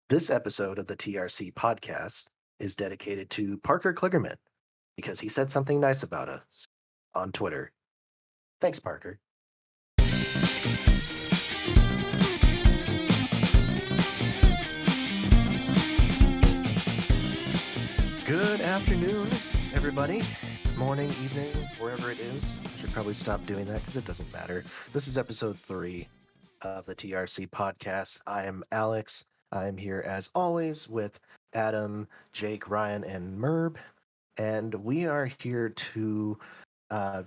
This episode of the TRC podcast is dedicated to Parker Kligerman because he said something nice about us on Twitter. Thanks, Parker. Good afternoon, everybody. Morning, evening, wherever it is. I should probably stop doing that because it doesn't matter. This is episode 3 of the TRC podcast. I am Alex. I am here as always with Adam, Jake, Ryan, and Merb. And we are here to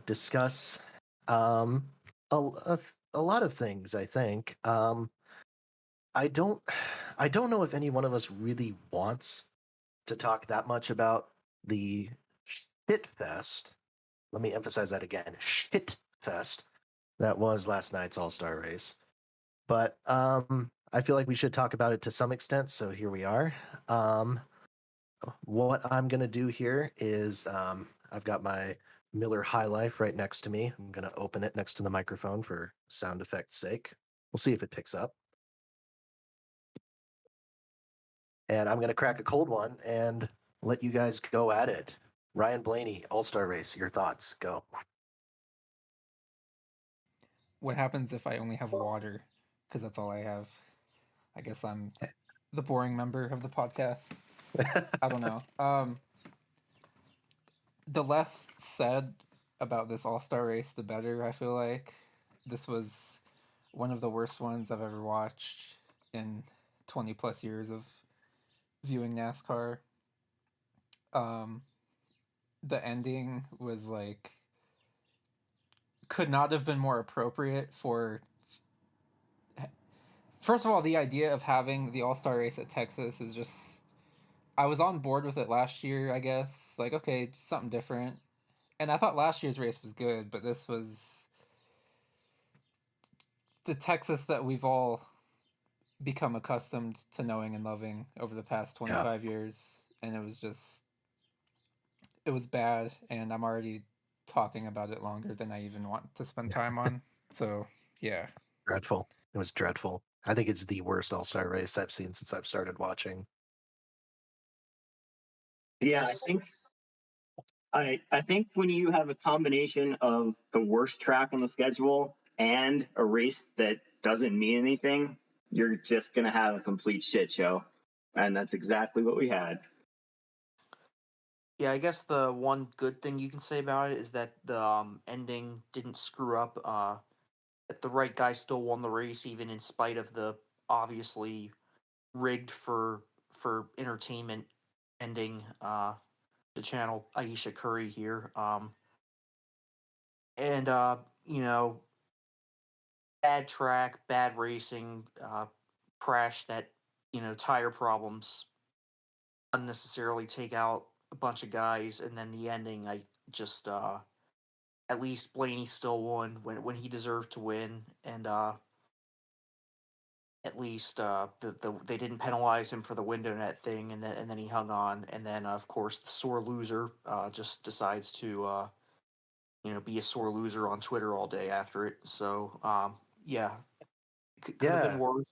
discuss um, a lot of things. I think I don't I don't know if any one of us really wants to talk that much about the shit fest. Let me emphasize that again: shit fest that was last night's All Star race. But I feel like we should talk about it to some extent. So here we are. Um, what I'm going to do here is I've got my Miller High Life right next to me. I'm going to open it next to the microphone for sound effect's sake. We'll see if it picks up. And I'm going to crack a cold one and let you guys go at it. Ryan Blaney, All Star Race, your thoughts? Go. What happens if I only have water? Because that's all I have. I guess I'm the boring member of the podcast. I don't know. The less said about this All Star race, the better. I feel like this was one of the worst ones I've ever watched in 20 plus years of viewing NASCAR. Um, the ending was like could not have been more appropriate for. First of all, the idea of having the All Star race at Texas is just I was on board with it last year, I guess. Like, okay, just something different. And I thought last year's race was good, but this was the Texas that we've all become accustomed to knowing and loving over the past Yeah. 25 years. And it was just, it was bad. And I'm already talking about it longer than I even want to spend time on. So, yeah. Dreadful. It was dreadful. I think it's the worst All Star race I've seen since I've started watching. I Yeah, I guess think I think when you have a combination of the worst track on the schedule and a race that doesn't mean anything, you're just gonna have a complete shit show, and that's exactly what we had. yeah, I guess the one good thing you can say about it is that the ending didn't screw up. That the right guy still won the race, even in spite of the obviously rigged for entertainment ending. The channel Aisha Curry here. And you know, bad track, bad racing, crash that tire problems unnecessarily take out a bunch of guys, and then the ending, I just at least Blaney still won when he deserved to win, and at least they didn't penalize him for the window net thing, and then he hung on, and then of course the sore loser just decides to be a sore loser on Twitter all day after it. So yeah, could have been Yeah. worse.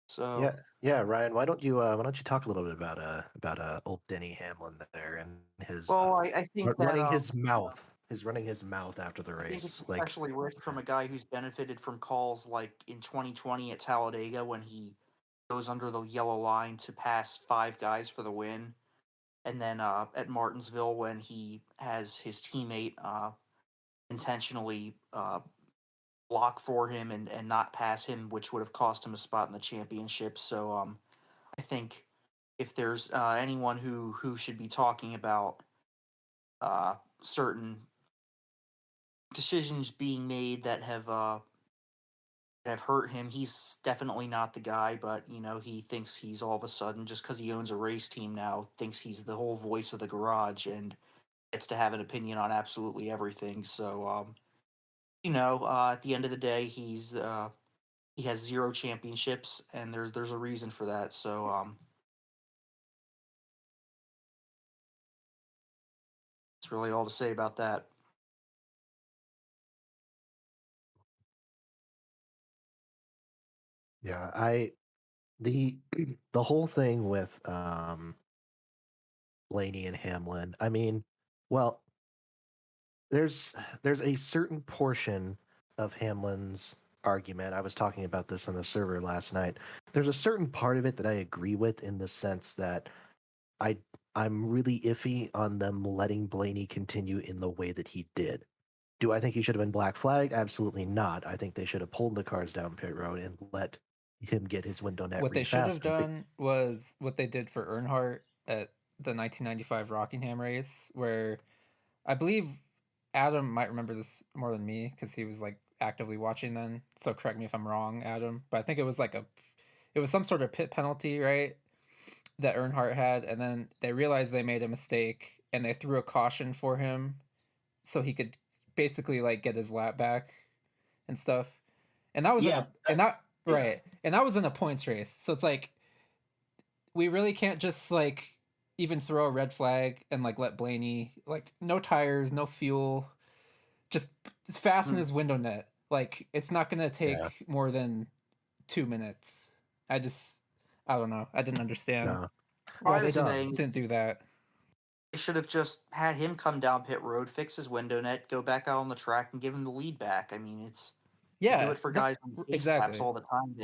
So Yeah, Ryan, why don't you talk a little bit about old Denny Hamlin there and his well, I think that running his mouth after the I think it's race. Like, especially worse from a guy who's benefited from calls like in 2020 at Talladega when he goes under the yellow line to pass five guys for the win, and then at Martinsville when he has his teammate intentionally block for him and not pass him, which would have cost him a spot in the championship. So I think if there's anyone who should be talking about certain decisions being made that have hurt him, he's definitely not the guy. But he thinks he's all of a sudden, just because he owns a race team now, thinks he's the whole voice of the garage and gets to have an opinion on absolutely everything. So at the end of the day, he has zero championships, and there's a reason for that. So that's really all to say about that. yeah, the the whole thing with Blaney and Hamlin. I mean, well, there's a certain portion of Hamlin's argument. I was talking about this on the server last night. There's a certain part of it that I agree with in the sense that I I'm really iffy on them letting Blaney continue in the way that he did. Do I think he should have been black flagged? Absolutely not. I think they should have pulled the cars down pit road and let him get his window net What they should have refasted. done was what they did for Earnhardt at the 1995 Rockingham race, where I believe Adam might remember this more than me because he was like actively watching then. So correct me if I'm wrong, Adam. But I think it was it was some sort of pit penalty, right? That Earnhardt had, and then they realized they made a mistake and they threw a caution for him so he could basically like get his lap back and stuff. And that was Yes, yeah. right. And that was in a points race. So it's like we really can't just like even throw a red flag and like let Blaney like no tires, no fuel, just fasten Hmm. his window net. Like it's not gonna take Yeah. more than 2 minutes. I don't know. I didn't understand No. why I they was saying didn't do that. they should have just had him come down pit road, fix his window net, go back out on the track, and give him the lead back. I mean, they do Yeah, it for no, guys on pace laps exactly. all the time.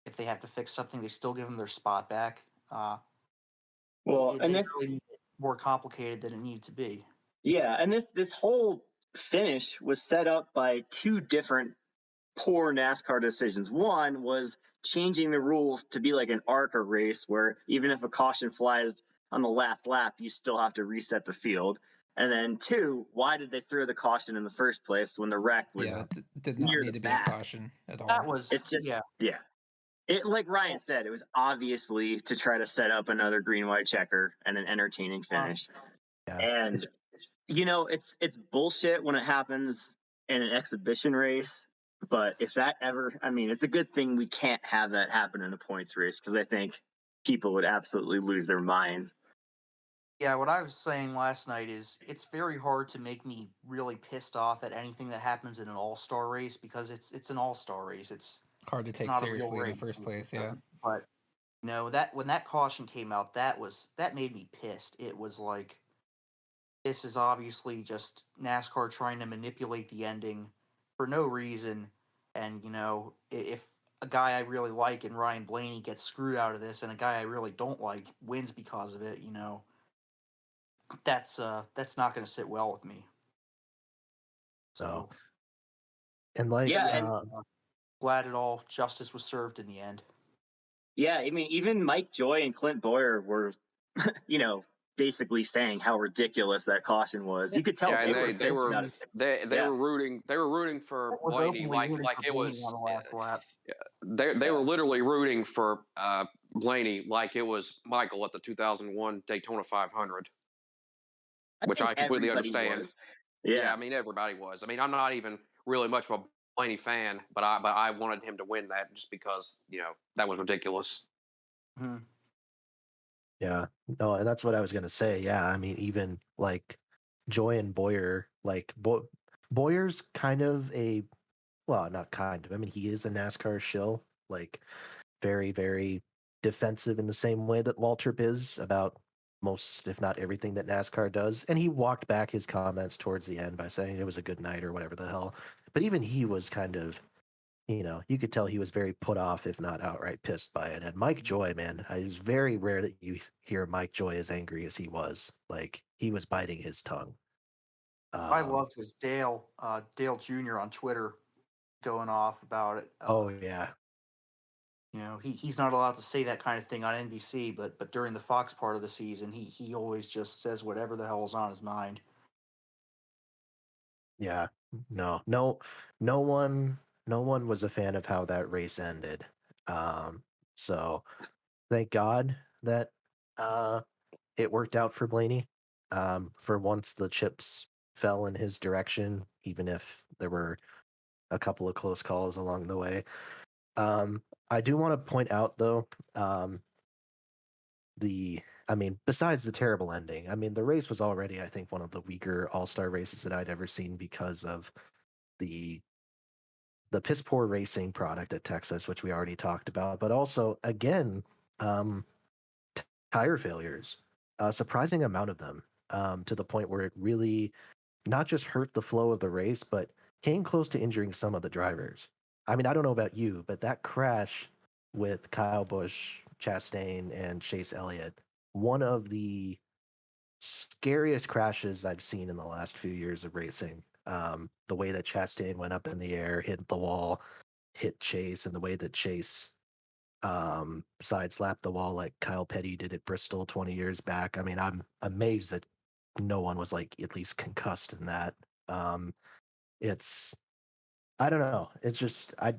If they have to fix something, they still give them their spot back. Well, and They this, really made it more complicated than it needed to be. yeah, and this whole finish was set up by two different poor NASCAR decisions. One was changing the rules to be like an ARCA race where even if a caution flies on the last lap, you still have to reset the field. And then two, why did they throw the caution in the first place when the wreck Yeah, was it did not near need the to be a back? caution at That all. was It's just, yeah. yeah. It, like Ryan said, it was obviously to try to set up another green white checker and an entertaining finish. Yeah. And it's bullshit when it happens in an exhibition race. But if that ever, I mean, it's a good thing we can't have that happen in a points race because I think people would absolutely lose their minds. Yeah, what I was saying last night is it's very hard to make me really pissed off at anything that happens in an all-star race because it's an all-star race. Hard to It's take not a real seriously in the race. first It place. Yeah, doesn't. But that when that caution came out, that made me pissed. It was like this is obviously just NASCAR trying to manipulate the ending for no reason. And if a guy I really like and Ryan Blaney gets screwed out of this, and a guy I really don't like wins because of it, that's not going to sit well with me. No. So And like Yeah, and glad it all justice was served in the end. yeah, I mean, even Mike Joy and Clint Boyer were, basically saying how ridiculous that caution was. You could tell Yeah, they and were they pissed were about it. they Yeah, were rooting for Was Blaney openly rooting like for it Blaney on was the last lap. they were literally rooting for Blaney like it was Michael at the 2001 Daytona 500, I which think I completely everybody understand. was. Yeah, Yeah. I mean everybody was. I mean I'm not even really much of a Blaney fan, but I wanted him to win that just because that was ridiculous. Mm-hmm. Yeah, no, and that's what I was gonna say. Yeah, I mean, even like Joy and Boyer, like Boyer's kind of well, not kind of. I mean, he is a NASCAR shill, like very, very defensive in the same way that Waltrip is about most, if not everything that NASCAR does. And he walked back his comments towards the end by saying it was a good night or whatever the hell. But even he was kind of, you could tell he was very put off, if not outright pissed by it. And Mike Joy, man, it's very rare that you hear Mike Joy as angry as he was. Like he was biting his tongue. I loved was Dale Jr. on Twitter going off about it. Oh yeah, He's not allowed to say that kind of thing on NBC, but during the Fox part of the season, he always just says whatever the hell is on his mind. yeah. No one was a fan of how that race ended. Um, so thank God that it worked out for Blaney. For once, the chips fell in his direction, even if there were a couple of close calls along the way. I do want to point out, though, I mean, besides the terrible ending, I mean, the race was already, I think, one of the weaker all-star races that I'd ever seen because of the the piss poor racing product at Texas, which we already talked about, but also again, tire failures, a surprising amount of them, to the point where it really not just hurt the flow of the race, but came close to injuring some of the drivers. I mean, I don't know about you, but that crash with Kyle Busch, Chastain, and Chase Elliott, one of the scariest crashes I've seen in the last few years of racing. The way that Chastain went up in the air, hit the wall, hit Chase, and the way that Chase side-slapped the wall like Kyle Petty did at Bristol 20 years back. I mean, I'm amazed that no one was like at least concussed in that. It's I don't know. It's just I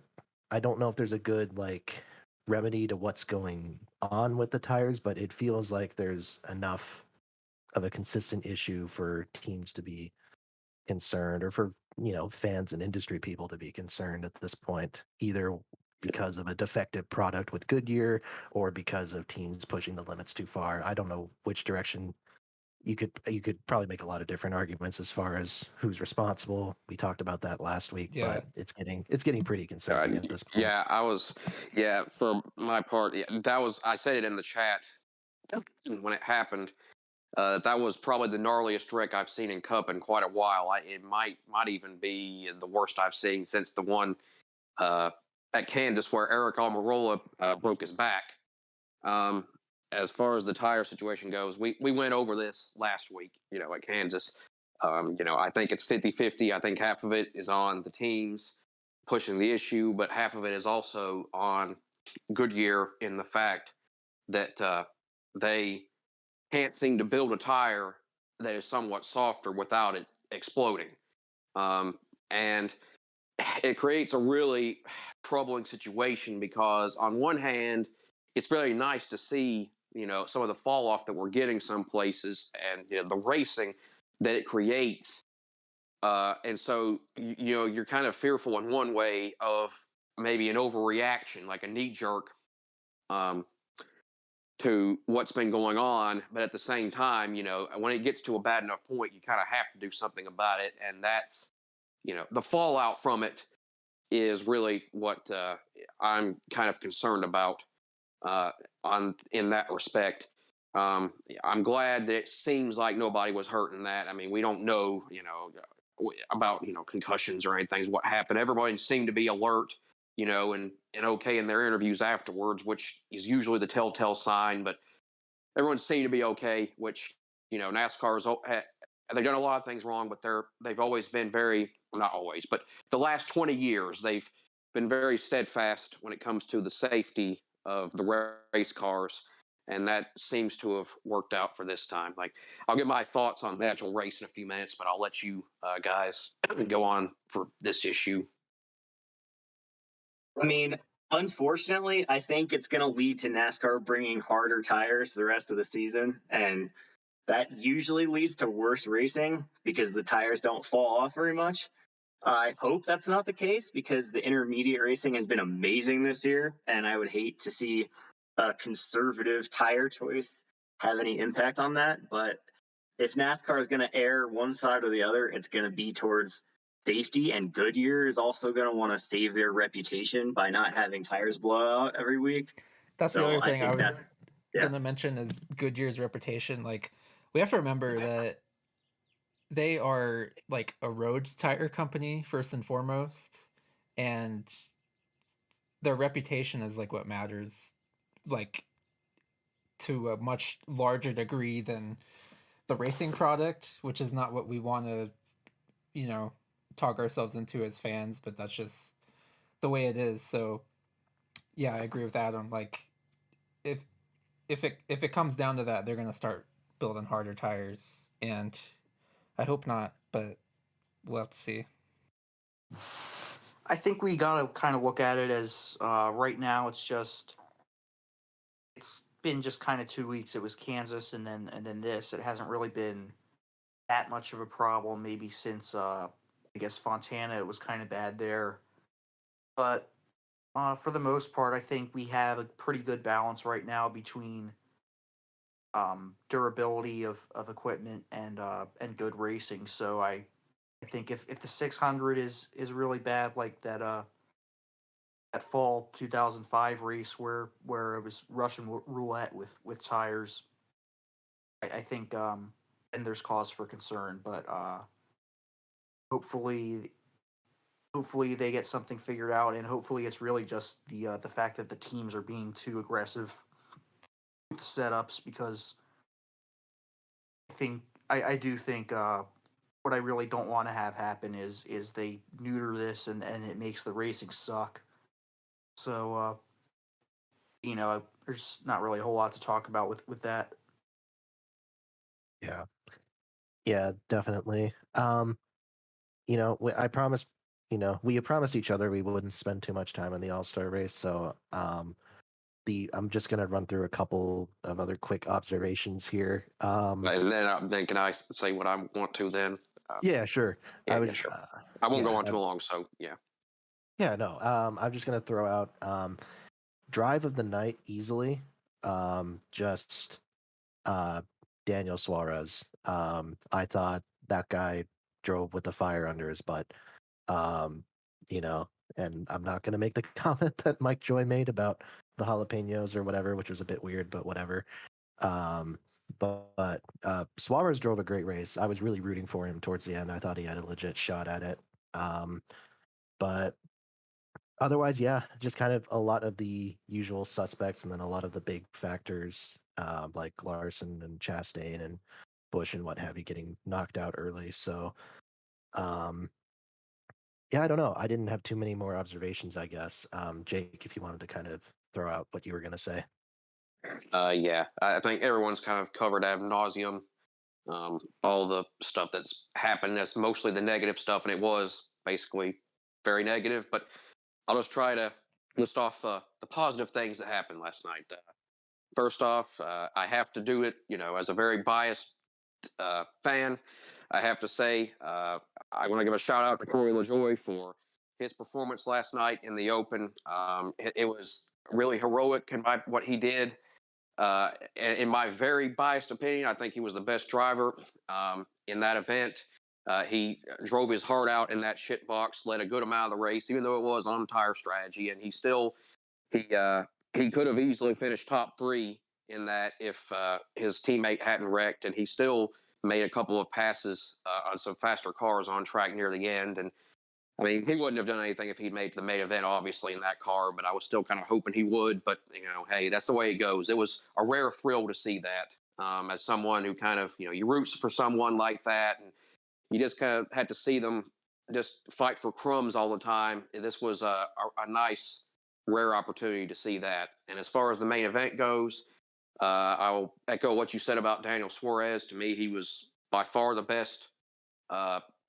don't know if there's a good like remedy to what's going on with the tires, but it feels like there's enough of a consistent issue for teams to be concerned, or for fans and industry people to be concerned at this point, either because of a defective product with Goodyear or because of teams pushing the limits too far. I don't know which direction. You could probably make a lot of different arguments as far as who's responsible. We talked about that last week, Yeah. but it's getting pretty concerning at this point. For my part, I said it in the chat when it happened. That was probably the gnarliest wreck I've seen in Cup in quite a while. It might even be the worst I've seen since the one at Kansas where Eric Almirola broke his back. As far as the tire situation goes, we went over this last week, at Kansas. I think it's 50-50. I think half of it is on the teams pushing the issue, but half of it is also on Goodyear in the fact that they can't seem to build a tire that is somewhat softer without it exploding. And it creates a really troubling situation because on one hand, it's very nice to see, some of the fall off that we're getting some places and the racing that it creates. And so, you're kind of fearful in one way of maybe an overreaction, like a knee jerk to what's been going on. But at the same time, when it gets to a bad enough point, you kind of have to do something about it. And that's, the fallout from it is really what I'm kind of concerned about in that respect. I'm glad that it seems like nobody was hurt in that. I mean, we don't know, about concussions or anything. What happened? Everybody seemed to be alert, and okay in their interviews afterwards, which is usually the telltale sign. But everyone seemed to be okay, which NASCAR's they've done a lot of things wrong, but they've always been very, not always, but the last 20 years they've been very steadfast when it comes to the safety of the race cars, and that seems to have worked out for this time. Like, I'll give my thoughts on the actual race in a few minutes, but I'll let you guys go on for this issue. I mean, unfortunately, I think it's going to lead to NASCAR bringing harder tires the rest of the season, and that usually leads to worse racing because the tires don't fall off very much. I hope that's not the case because the intermediate racing has been amazing this year, and I would hate to see a conservative tire choice have any impact on that. But if NASCAR is going to err one side or the other, it's going to be towards safety, and Goodyear is also going to want to save their reputation by not having tires blow out every week. That's the other thing I was yeah. going to mention is Goodyear's reputation. Like, we have to remember that they are like a road tire company first and foremost, and their reputation is like what matters, like to a much larger degree than the racing product, which is not what we want to, talk ourselves into as fans, but that's just the way it is. So yeah, I agree with Adam. Like, if it comes down to that, they're gonna start building harder tires, and I hope not, but we'll have to see. I think we gotta kind of look at it as right now it's been just kind of 2 weeks. It was Kansas and then this. It hasn't really been that much of a problem. Maybe since I guess Fontana, it was kind of bad there. But for the most part, I think we have a pretty good balance right now between durability of equipment and good racing. So I think if the 600 is really bad, like that that fall 2005 race where it was Russian roulette with tires. I think and there's cause for concern, but hopefully they get something figured out, and hopefully it's really just the fact that the teams are being too aggressive with setups, because I do think what I really don't want to have happen is they neuter this and it makes the racing suck. So there's not really a whole lot to talk about with that. Yeah, definitely. I promised, we had promised each other we wouldn't spend too much time on the All-Star race. So, I'm just gonna run through a couple of other quick observations here. And then can I say what I want to then? Yeah, sure. Yeah, sure. I won't go on yeah, too long, so yeah. Yeah, no. I'm just gonna throw out drive of the night easily. Just Daniel Suarez. I thought that guy drove with the fire under his butt. Um, and I'm not gonna make the comment that Mike Joy made about the jalapenos or whatever, which was a bit weird, but whatever. But Suarez drove a great race. I was really rooting for him towards the end. I thought he had a legit shot at it. But otherwise, yeah, just kind of a lot of the usual suspects, and then a lot of the big factors like Larson and Chastain and Bush and what have you getting knocked out early. So, um, yeah, I don't know. I didn't have too many more observations, I guess. Jake, if you wanted to kind of throw out what you were going to say. Yeah, I think everyone's kind of covered ad nauseum. All the stuff that's happened, that's mostly the negative stuff, and it was basically very negative. But I'll just try to list off the positive things that happened last night. First off, I have to do it, as a very biased fan. I have to say, I want to give a shout out to Corey LaJoie for his performance last night in the Open. It was really heroic in what he did. In my very biased opinion, I think he was the best driver in that event. He drove his heart out in that shit box, led a good amount of the race, even though it was on tire strategy, and he could have easily finished top three in that if his teammate hadn't wrecked, and he still made a couple of passes on some faster cars on track near the end. And I mean, he wouldn't have done anything if he'd made the main event, obviously, in that car, but I was still kind of hoping he would. But, hey, that's the way it goes. It was a rare thrill to see that as someone who kind of, you root for someone like that, and you just kind of had to see them just fight for crumbs all the time. This was a nice, rare opportunity to see that. And as far as the main event goes, I'll echo what you said about Daniel Suarez. To me, he was by far the best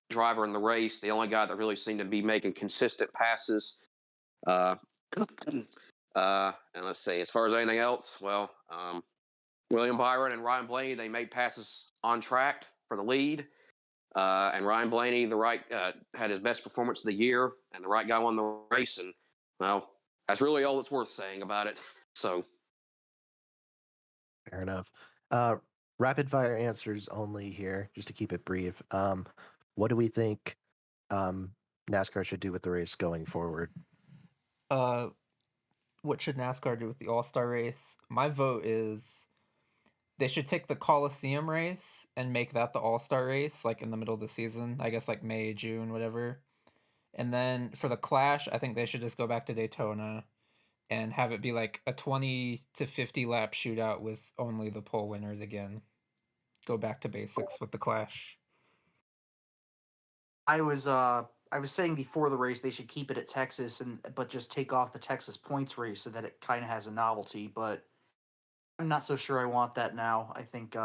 driver in the race, the only guy that really seemed to be making consistent passes. And let's see, as far as anything else, well, William Byron and Ryan Blaney, they made passes on track for the lead. And Ryan Blaney, had his best performance of the year, and the right guy won the race. And, well, that's really all that's worth saying about it. So, Fair enough. Rapid fire answers only here, just to keep it brief. What do we think NASCAR should do with the race going forward? What should NASCAR do with the All-Star race? My vote is they should take the Coliseum race and make that the All-Star race, like in the middle of the season, I guess like May, June, whatever. And then for the Clash, I think they should just go back to Daytona and have it be like a 20 to 50 lap shootout with only the pole winners again. Go back to basics with the Clash. I was saying before the race they should keep it at Texas but just take off the Texas points race so that it kind of has a novelty. But I'm not so sure I want that now. I think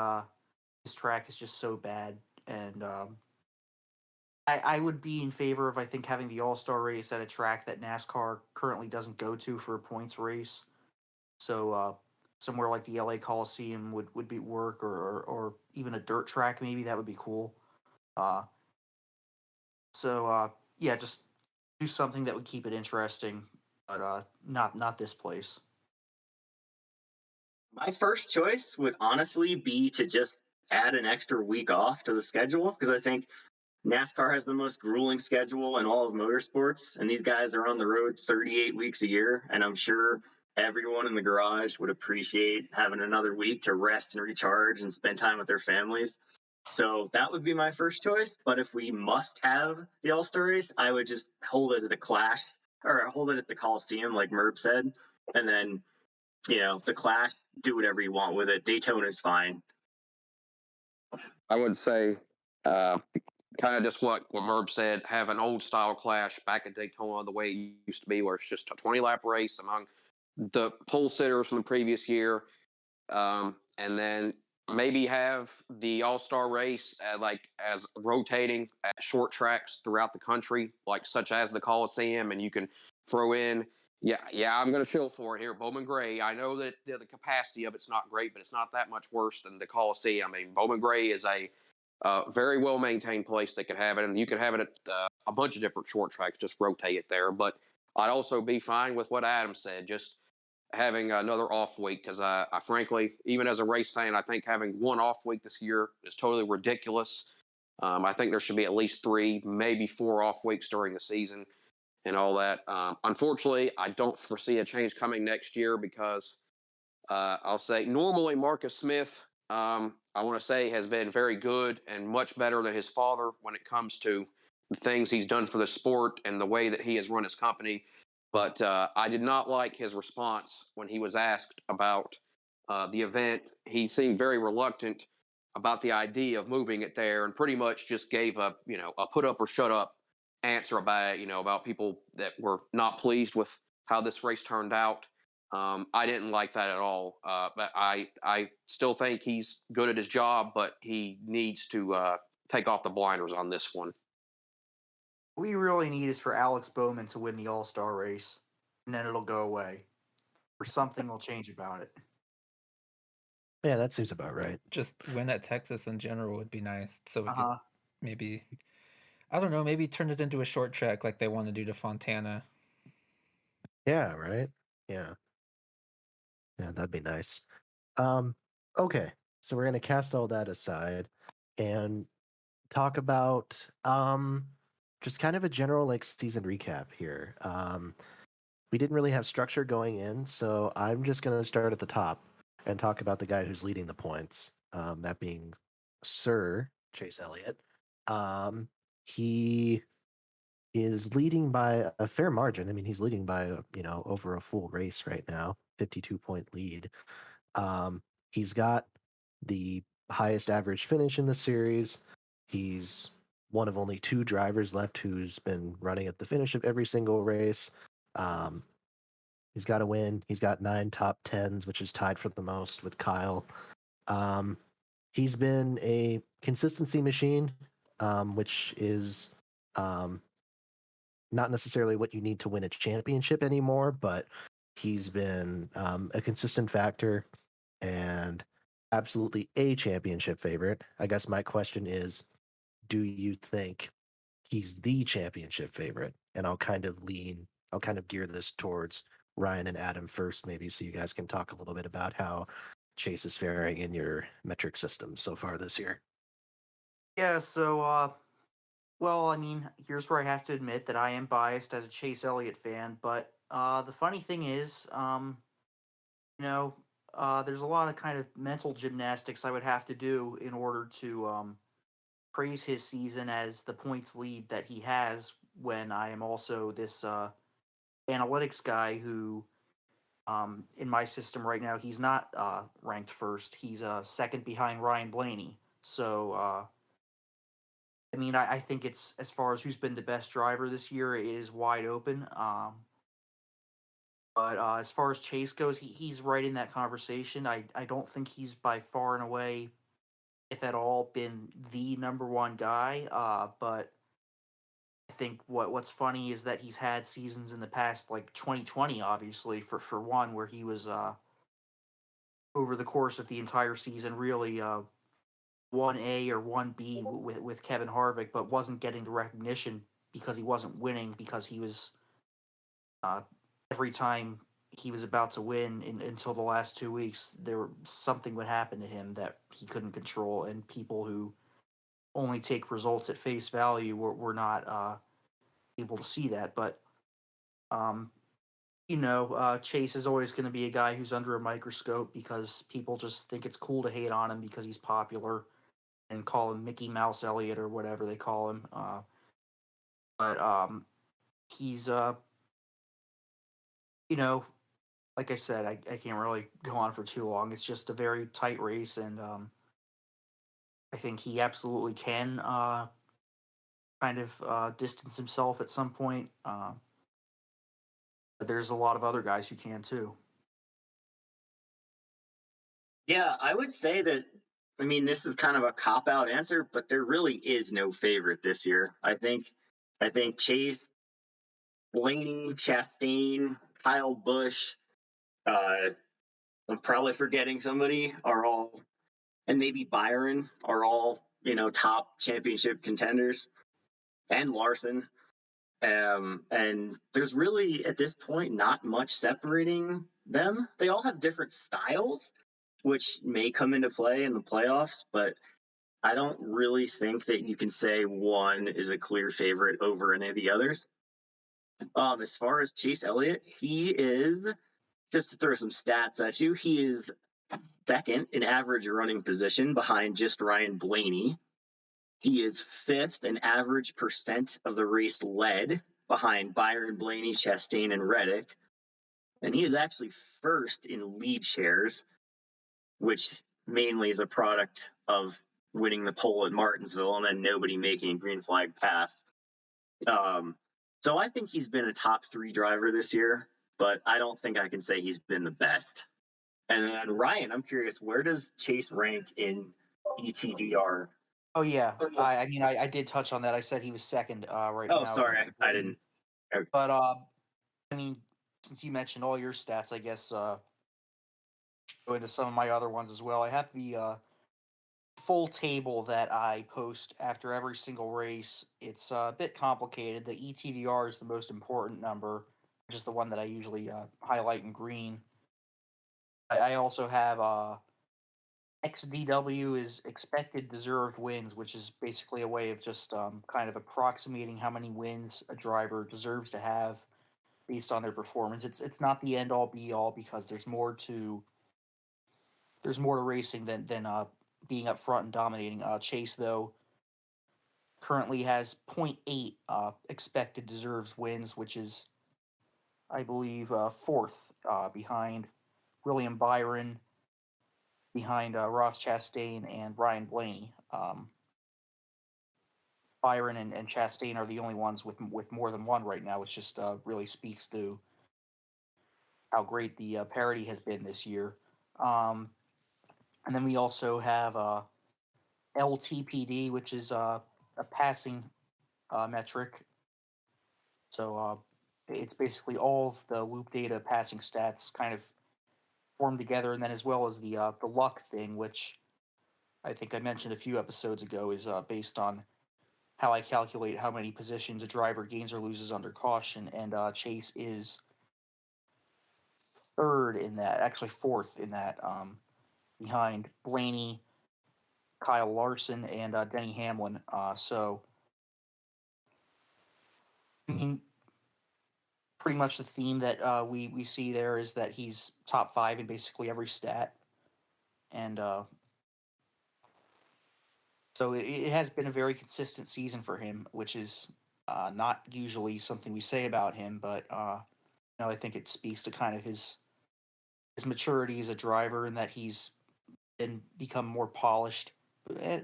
this track is just so bad, and I would be in favor of, I think, having the All-Star race at a track that NASCAR currently doesn't go to for a points race. So somewhere like the LA Coliseum would be work, or even a dirt track maybe, that would be cool. Uh, yeah, just do something that would keep it interesting, but not this place. My first choice would honestly be to just add an extra week off to the schedule, because I think NASCAR has the most grueling schedule in all of motorsports, and these guys are on the road 38 weeks a year. And I'm sure everyone in the garage would appreciate having another week to rest and recharge and spend time with their families. So that would be my first choice. But if we must have the All Star race, I would just hold it at the Clash or hold it at the Coliseum, like Merb said. And then, the Clash, do whatever you want with it. Daytona is fine. I would say, kind of just what Merb said, have an old style Clash back at Daytona the way it used to be, where it's just a 20 lap race among the pole sitters from the previous year. And then maybe have the All Star race like as rotating at short tracks throughout the country, like such as the Coliseum, and you can throw in. Yeah, I'm going to chill for it here. Bowman Gray. I know that the capacity of it's not great, but it's not that much worse than the Coliseum. I mean, Bowman Gray is a very well maintained place that could have it, and you could have it at a bunch of different short tracks. Just rotate it there. But I'd also be fine with what Adam said. Just having another off week because I frankly, even as a race fan, I think having one off week this year is totally ridiculous. I think there should be at least 3, maybe 4 off weeks during the season and all that. Unfortunately, I don't foresee a change coming next year because I'll say normally Marcus Smith, I want to say, has been very good and much better than his father when it comes to the things he's done for the sport and the way that he has run his company. But I did not like his response when he was asked about the event. He seemed very reluctant about the idea of moving it there, and pretty much just gave a put up or shut up answer about about people that were not pleased with how this race turned out. I didn't like that at all. But I still think he's good at his job, but he needs to take off the blinders on this one. What we really need is for Alex Bowman to win the All Star race, and then it'll go away, or something will change about it. Yeah, that seems about right. Just win at Texas in general would be nice. So we could Uh-huh. maybe, I don't know, maybe turn it into a short track like they want to do to Fontana. Yeah, right. Yeah, that'd be nice. Okay, so we're gonna cast all that aside and talk about just kind of a general like season recap here. We didn't really have structure going in, so I'm just gonna start at the top and talk about the guy who's leading the points. That being Sir Chase Elliott. He is leading by a fair margin. I mean, he's leading by over a full race right now, 52-point lead. He's got the highest average finish in the series. He's one of only 2 drivers left who's been running at the finish of every single race. He's got a win. He's got 9 top 10s, which is tied for the most with Kyle. He's been a consistency machine, which is not necessarily what you need to win a championship anymore, but he's been a consistent factor and absolutely a championship favorite. I guess my question is, do you think he's the championship favorite? And I'll kind of gear this towards Ryan and Adam first, maybe, so you guys can talk a little bit about how Chase is faring in your metric system so far this year. Yeah, so, well, I mean, here's where I have to admit that I am biased as a Chase Elliott fan, but the funny thing is, you know, there's a lot of kind of mental gymnastics I would have to do in order to praise his season as the points lead that he has when I am also this analytics guy who, in my system right now, he's not ranked first. He's second behind Ryan Blaney. So, I mean, I think it's as far as who's been the best driver this year, it is wide open. But as far as Chase goes, he's right in that conversation. I don't think he's by far and away, if at all, been the number one guy. But I think what's funny is that he's had seasons in the past, like 2020, obviously for one, where he was over the course of the entire season really 1A or 1B with Kevin Harvick, but wasn't getting the recognition because he wasn't winning, because he was every time he was about to win until the last 2 weeks, something would happen to him that he couldn't control, and people who only take results at face value, we're not able to see that. But um, Chase is always going to be a guy who's under a microscope because people just think it's cool to hate on him because he's popular and call him Mickey Mouse Elliot or whatever they call him. But he's you know, like I said, I can't really go on for too long. It's just a very tight race, and I think he absolutely can kind of distance himself at some point. But there's a lot of other guys who can too. Yeah, I would say that. I mean, this is kind of a cop out answer, but there really is no favorite this year. I think Chase, Blaney, Chastain, Kyle Busch, uh, I'm probably forgetting somebody, are all, and maybe Byron are all, top championship contenders, and Larson. And there's really, at this point, not much separating them. They all have different styles, which may come into play in the playoffs, but I don't really think that you can say one is a clear favorite over any of the others. As far as Chase Elliott, he is, just to throw some stats at you, he is second in average running position behind just Ryan Blaney. He is fifth in average percent of the race led behind Byron, Blaney, Chastain, and Reddick. And he is actually first in lead shares, which mainly is a product of winning the pole at Martinsville and then nobody making a green flag pass. Um, so I think he's been a top 3 driver this year, but I don't think I can say he's been the best. And then Ryan, I'm curious, where does Chase rank in ETDR? Oh yeah, I mean I did touch on that. I said he was second right Oh, now. sorry, I didn't. Okay. But I mean, since you mentioned all your stats, I guess go into some of my other ones as well. I have the full table that I post after every single race. It's a bit complicated. The ETDR is the most important number, which is the one that I usually highlight in green. I also have XDW is expected deserved wins, which is basically a way of just kind of approximating how many wins a driver deserves to have based on their performance. It's not the end all be all because there's more to racing than being up front and dominating. Chase though currently has zero point 0.8 expected deserves wins, which is I believe fourth behind William Byron, behind Ross Chastain and Ryan Blaney. Byron and Chastain are the only ones with more than one right now, which just really speaks to how great the parity has been this year. Um, and then we also have LTPD, which is a passing metric. So it's basically all of the loop data passing stats kind of formed together, and then as well as the luck thing, which I think I mentioned a few episodes ago, is based on how I calculate how many positions a driver gains or loses under caution, and Chase is third in that, actually fourth in that, behind Blaney, Kyle Larson, and Denny Hamlin. So, I mean, pretty much the theme that we see there is that he's top 5 in basically every stat, and so it has been a very consistent season for him, which is not usually something we say about him, but I think it speaks to kind of his maturity as a driver and that he's become more polished,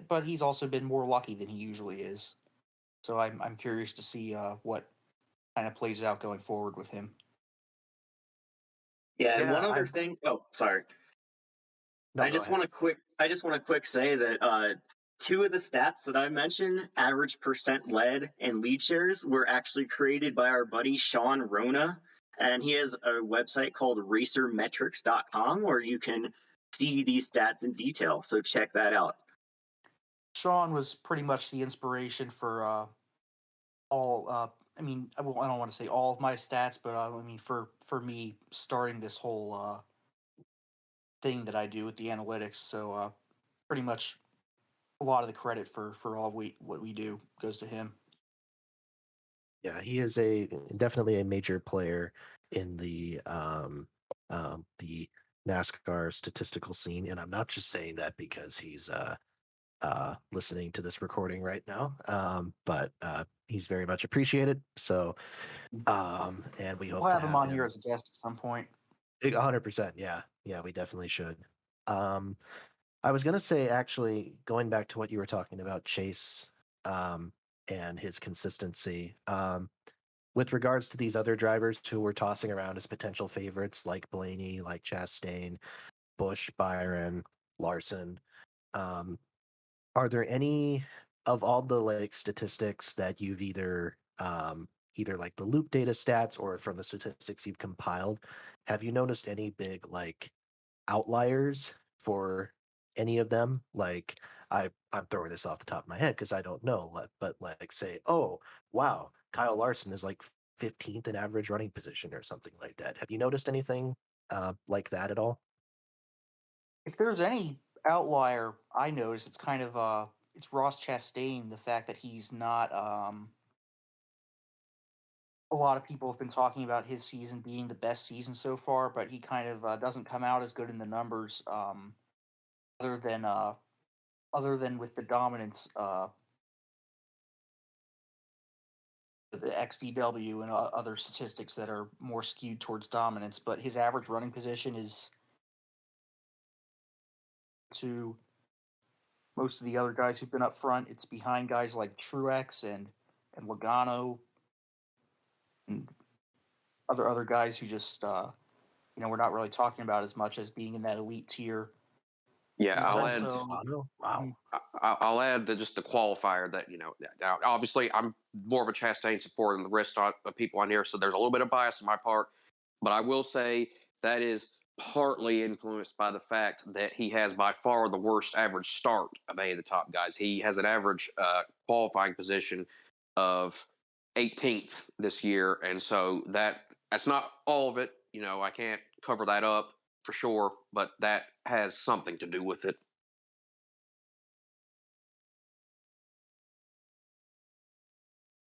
but he's also been more lucky than he usually is. So I'm curious to see what kind of plays out going forward with him. Yeah, and Yeah, one other thing. Oh, sorry. No, I go just ahead. want to quick say that two of the stats that I mentioned, average percent led and lead shares, were actually created by our buddy Sean Rona, and he has a website called racermetrics.com where you can see these stats in detail. So check that out. Sean was pretty much the inspiration for all. I mean, I don't want to say all of my stats, but I mean for me starting this whole thing that I do with the analytics. So pretty much a lot of the credit for what we do goes to him. Yeah, he is definitely a major player in the NASCAR statistical scene, and I'm not just saying that because he's listening to this recording right now, but he's very much appreciated. So, and we hope We'll to have him have on here him. as a guest at some point. 100%. Yeah, yeah, we definitely should. Um, I was gonna say, actually, going back to what you were talking about, Chase, and his consistency. With regards to these other drivers who were tossing around as potential favorites, like Blaney, like Chastain, Busch, Byron, Larson, um, are there any of all the like statistics that you've either like the loop data stats or from the statistics you've compiled, have you noticed any big like outliers for any of them? Like I'm throwing this off the top of my head because I don't know, but like say, oh wow, Kyle Larson is like 15th in average running position or something like that. Have you noticed anything like that at all? If there's any outlier I noticed, it's kind of it's Ross Chastain. The fact that he's not a lot of people have been talking about his season being the best season so far, but he kind of doesn't come out as good in the numbers. Other than other than with the dominance, the XDW and other statistics that are more skewed towards dominance. But his average running position is to most of the other guys who've been up front. It's behind guys like Truex and Logano and other guys who just we're not really talking about as much as being in that elite tier. Yeah, He's I'll add. also Wow. I'll add that just the qualifier that now obviously I'm more of a Chastain supporter than the rest of people on here, so there's a little bit of bias on my part, but I will say that is partly influenced by the fact that he has by far the worst average start of any of the top guys. He has an average qualifying position of 18th this year, and so that's not all of it. I can't cover that up for sure, but that has something to do with it.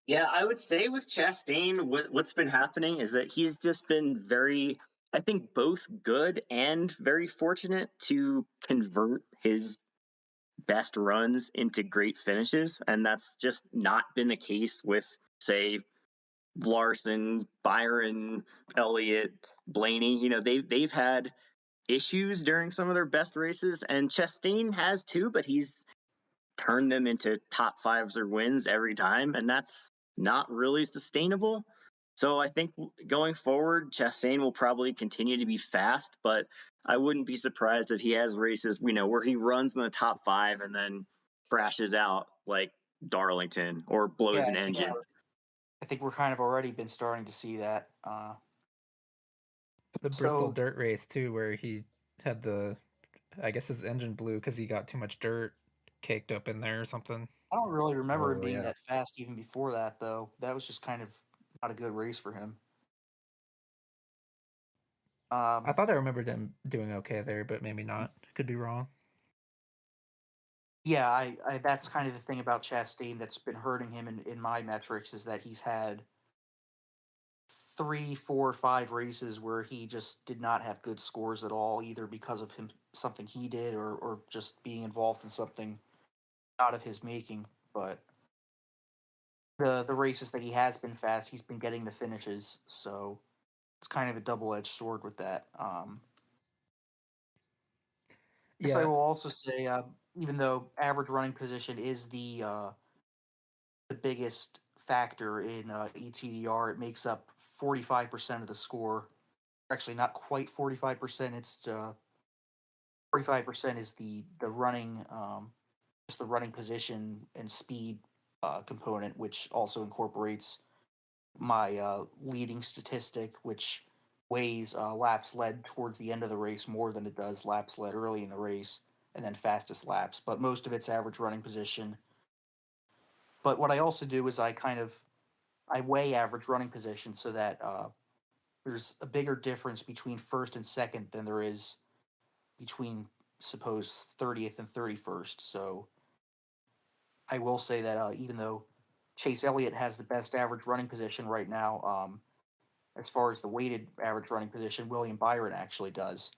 Yeah, I would say with Chastain, what's been happening is that he's just been very, I think, both good and very fortunate to convert his best runs into great finishes. And that's just not been the case with, say, Larson, Byron, Elliot, Blaney. They've had issues during some of their best races, and Chastain has too, but he's turned them into top fives or wins every time, and that's not really sustainable. So I think going forward, Chastain will probably continue to be fast, but I wouldn't be surprised if he has races, where he runs in the top five and then crashes out like Darlington or blows yeah, an engine. I think we're kind of already been starting to see that. The Bristol So dirt race too, where he had I guess his engine blew because he got too much dirt caked up in there or something. I don't really remember him Oh being yeah. that fast even before that, though. That was just kind of not a good race for him. I Um, thought I remembered him doing okay there, but maybe not. Could be wrong. yeah, I that's kind of the thing about Chastain that's been hurting him in my metrics is that he's had 3, 4, 5 races where he just did not have good scores at all, either because of him something he did or just being involved in something out of his making. But the races that he has been fast, he's been getting the finishes, so it's kind of a double edged sword with that. Guess I Yeah, will also say, even though average running position is the biggest factor in ETDR, it makes up 45% of the score. Actually, not quite 45%. It's 45% is the running, just the running position and speed component, which also incorporates my leading statistic, which weighs laps led towards the end of the race more than it does laps led early in the race, and then fastest laps. But most of it's average running position. But what I also do is I weigh average running position so that there's a bigger difference between first and second than there is between suppose 30th and 31st. So I will say that even though Chase Elliott has the best average running position right now, as far as the weighted average running position, William Byron actually does.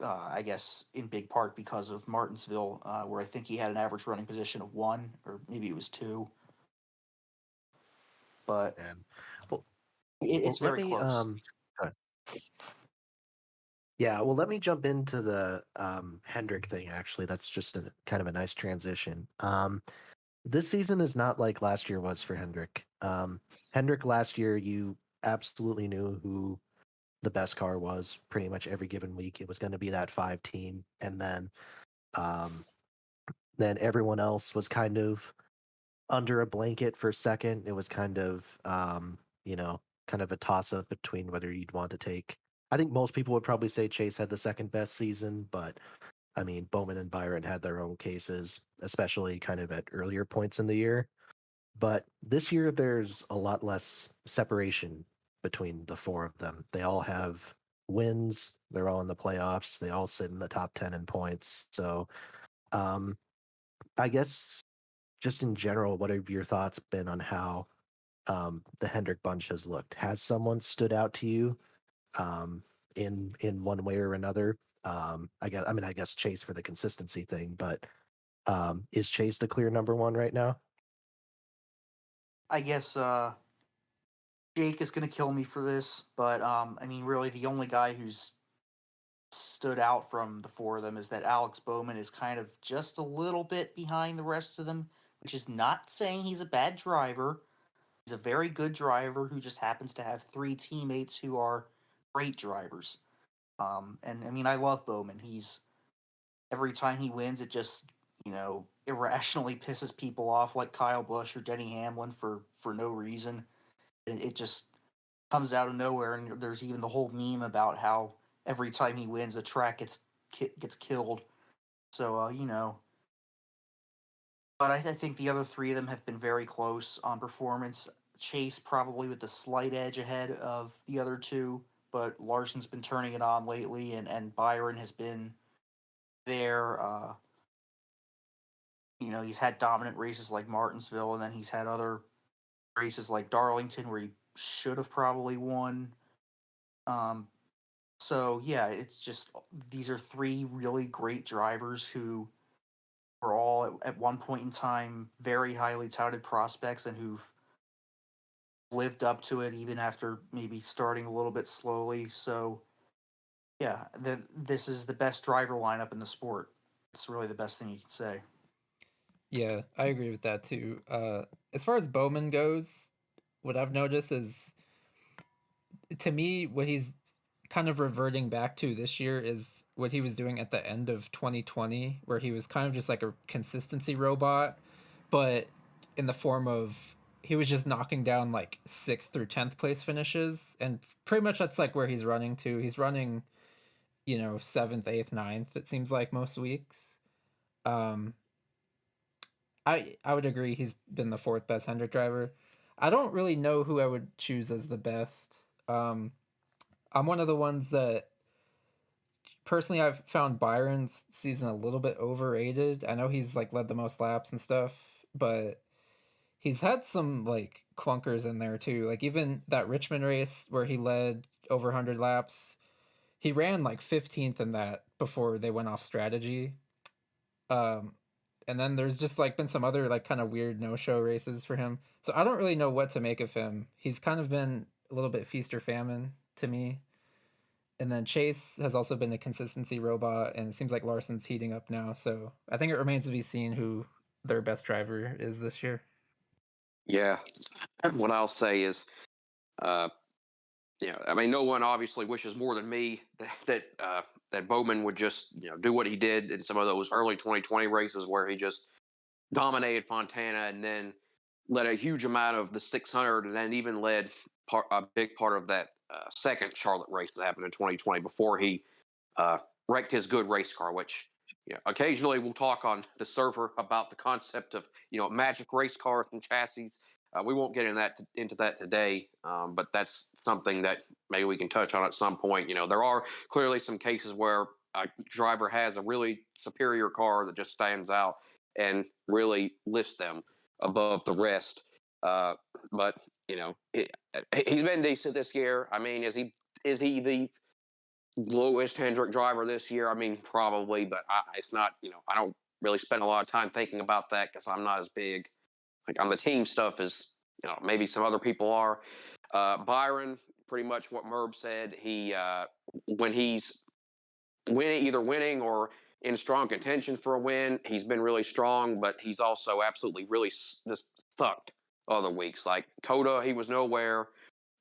I guess in big part because of Martinsville, where I think he had an average running position of 1, or maybe it was 2. But And well, it's let very me close. yeah, well, let me jump into the Hendrick thing. Actually, that's just kind of a nice transition. This season is not like last year was for Hendrick. Hendrick last year, you absolutely knew who the best car was pretty much every given week. It was going to be that 5 team, and um, then everyone else was kind of under a blanket for second. It was kind of you know, kind of a toss up between whether you'd want to take. I think most people would probably say Chase had the second best season, but I mean, Bowman and Byron had their own cases, especially kind of at earlier points in the year. But this year, there's a lot less separation between the 4 of them. They all have wins. They're all in the playoffs. They all sit in the top 10 in points. So, um, I guess just in general, what have your thoughts been on how the Hendrick bunch has looked? Has someone stood out to you in one way or another? I guess Chase for the consistency thing, but is Chase the clear number 1 right now? I guess Jake is going to kill me for this, but I mean, really, the only guy who's stood out from the 4 of them is that Alex Bowman is kind of just a little bit behind the rest of them, which is not saying he's a bad driver. He's a very good driver who just happens to have 3 teammates who are great drivers. And I mean, I love Bowman. He's every time he wins, it just irrationally pisses people off, like Kyle Busch or Denny Hamlin for no reason. And it just comes out of nowhere. And there's even the whole meme about how every time he wins, a track gets killed. So but I think the other 3 of them have been very close on performance. Chase probably with the slight edge ahead of the other 2, but Larson's been turning it on lately, and Byron has been there. He's had dominant races like Martinsville, and then he's had other races like Darlington where he should have probably won. Um, so yeah, it's just these are 3 really great drivers who were all at one point in time very highly touted prospects and who've lived up to it even after maybe starting a little bit slowly. So yeah, this is the best driver lineup in the sport. It's really the best thing you can say. Yeah, I agree with that too. As far as Bowman goes, what I've noticed is, to me, what he's kind of reverting back to this year is what he was doing at the end of 2020, where he was kind of just like a consistency robot, but in the form of he was just knocking down like 6th through 10th place finishes, and pretty much that's like where he's running to. He's running, 7th, 8th, 9th, it seems like most weeks. Um, I would agree he's been the 4th best Hendrick driver. I don't really know who I would choose as the best. I'm one of the ones that personally I've found Byron's season a little bit overrated. I know he's like led the most laps and stuff, but he's had some like clunkers in there too. Like even that Richmond race where he led over 100 laps, he ran like 15th in that before they went off strategy. Um, and then there's just like been some other like kind of weird no-show races for him. So I don't really know what to make of him. He's kind of been a little bit feast or famine to me. And then Chase has also been a consistency robot, and it seems like Larson's heating up now. So I think it remains to be seen who their best driver is this year. Yeah. What I'll say is, uh, I mean, no one obviously wishes more than me that Bowman would just do what he did in some of those early 2020 races where he just dominated Fontana and then led a huge amount of the 600 and then even led a big part of that second Charlotte race that happened in 2020 before he uh, wrecked his good race car, which occasionally we'll talk on the server about the concept of magic race cars and chassis. We won't get into that today, but that's something that maybe we can touch on at some point. There are clearly some cases where a driver has a really superior car that just stands out, and really lifts them above the rest. But he's been decent this year. I mean, is he the lowest Hendrick driver this year? I mean, probably, but it's not. I don't really spend a lot of time thinking about that because I'm not as big like on the team stuff as maybe some other people are. Byron, pretty much what Merb said. He when he's either winning or in strong contention for a win, he's been really strong, but he's also absolutely really just sucked other weeks. Like Coda, he was nowhere.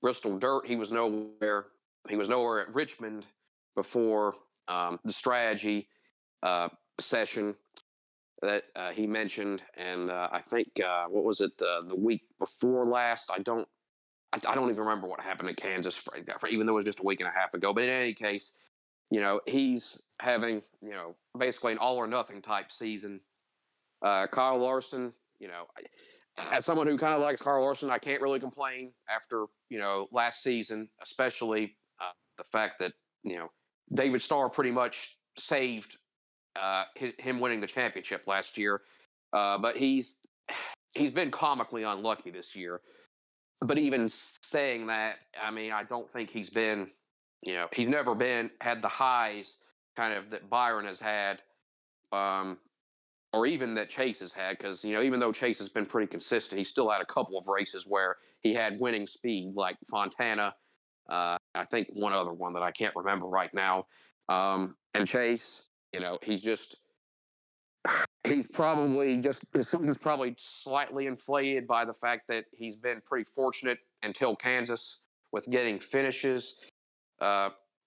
Bristol Dirt, he was nowhere. He was nowhere at Richmond before the strategy session that he mentioned, and I think what was it the week before last? I don't even remember what happened at Kansas, even though it was just a week and a half ago. But in any case, he's having basically an all or nothing type season. Kyle Larson, as someone who kind of likes Kyle Larson, I can't really complain after last season, especially the fact that David Starr pretty much saved him winning the championship last year. But he's been comically unlucky this year. But even saying that, I mean, I don't think he's been, he's never had the highs kind of that Byron has had, or even that Chase has had. Because even though Chase has been pretty consistent, he still had a couple of races where he had winning speed, like Fontana. I think one other one that I can't remember right now. And Chase, he's probably his season's probably slightly inflated by the fact that he's been pretty fortunate until Kansas with getting finishes.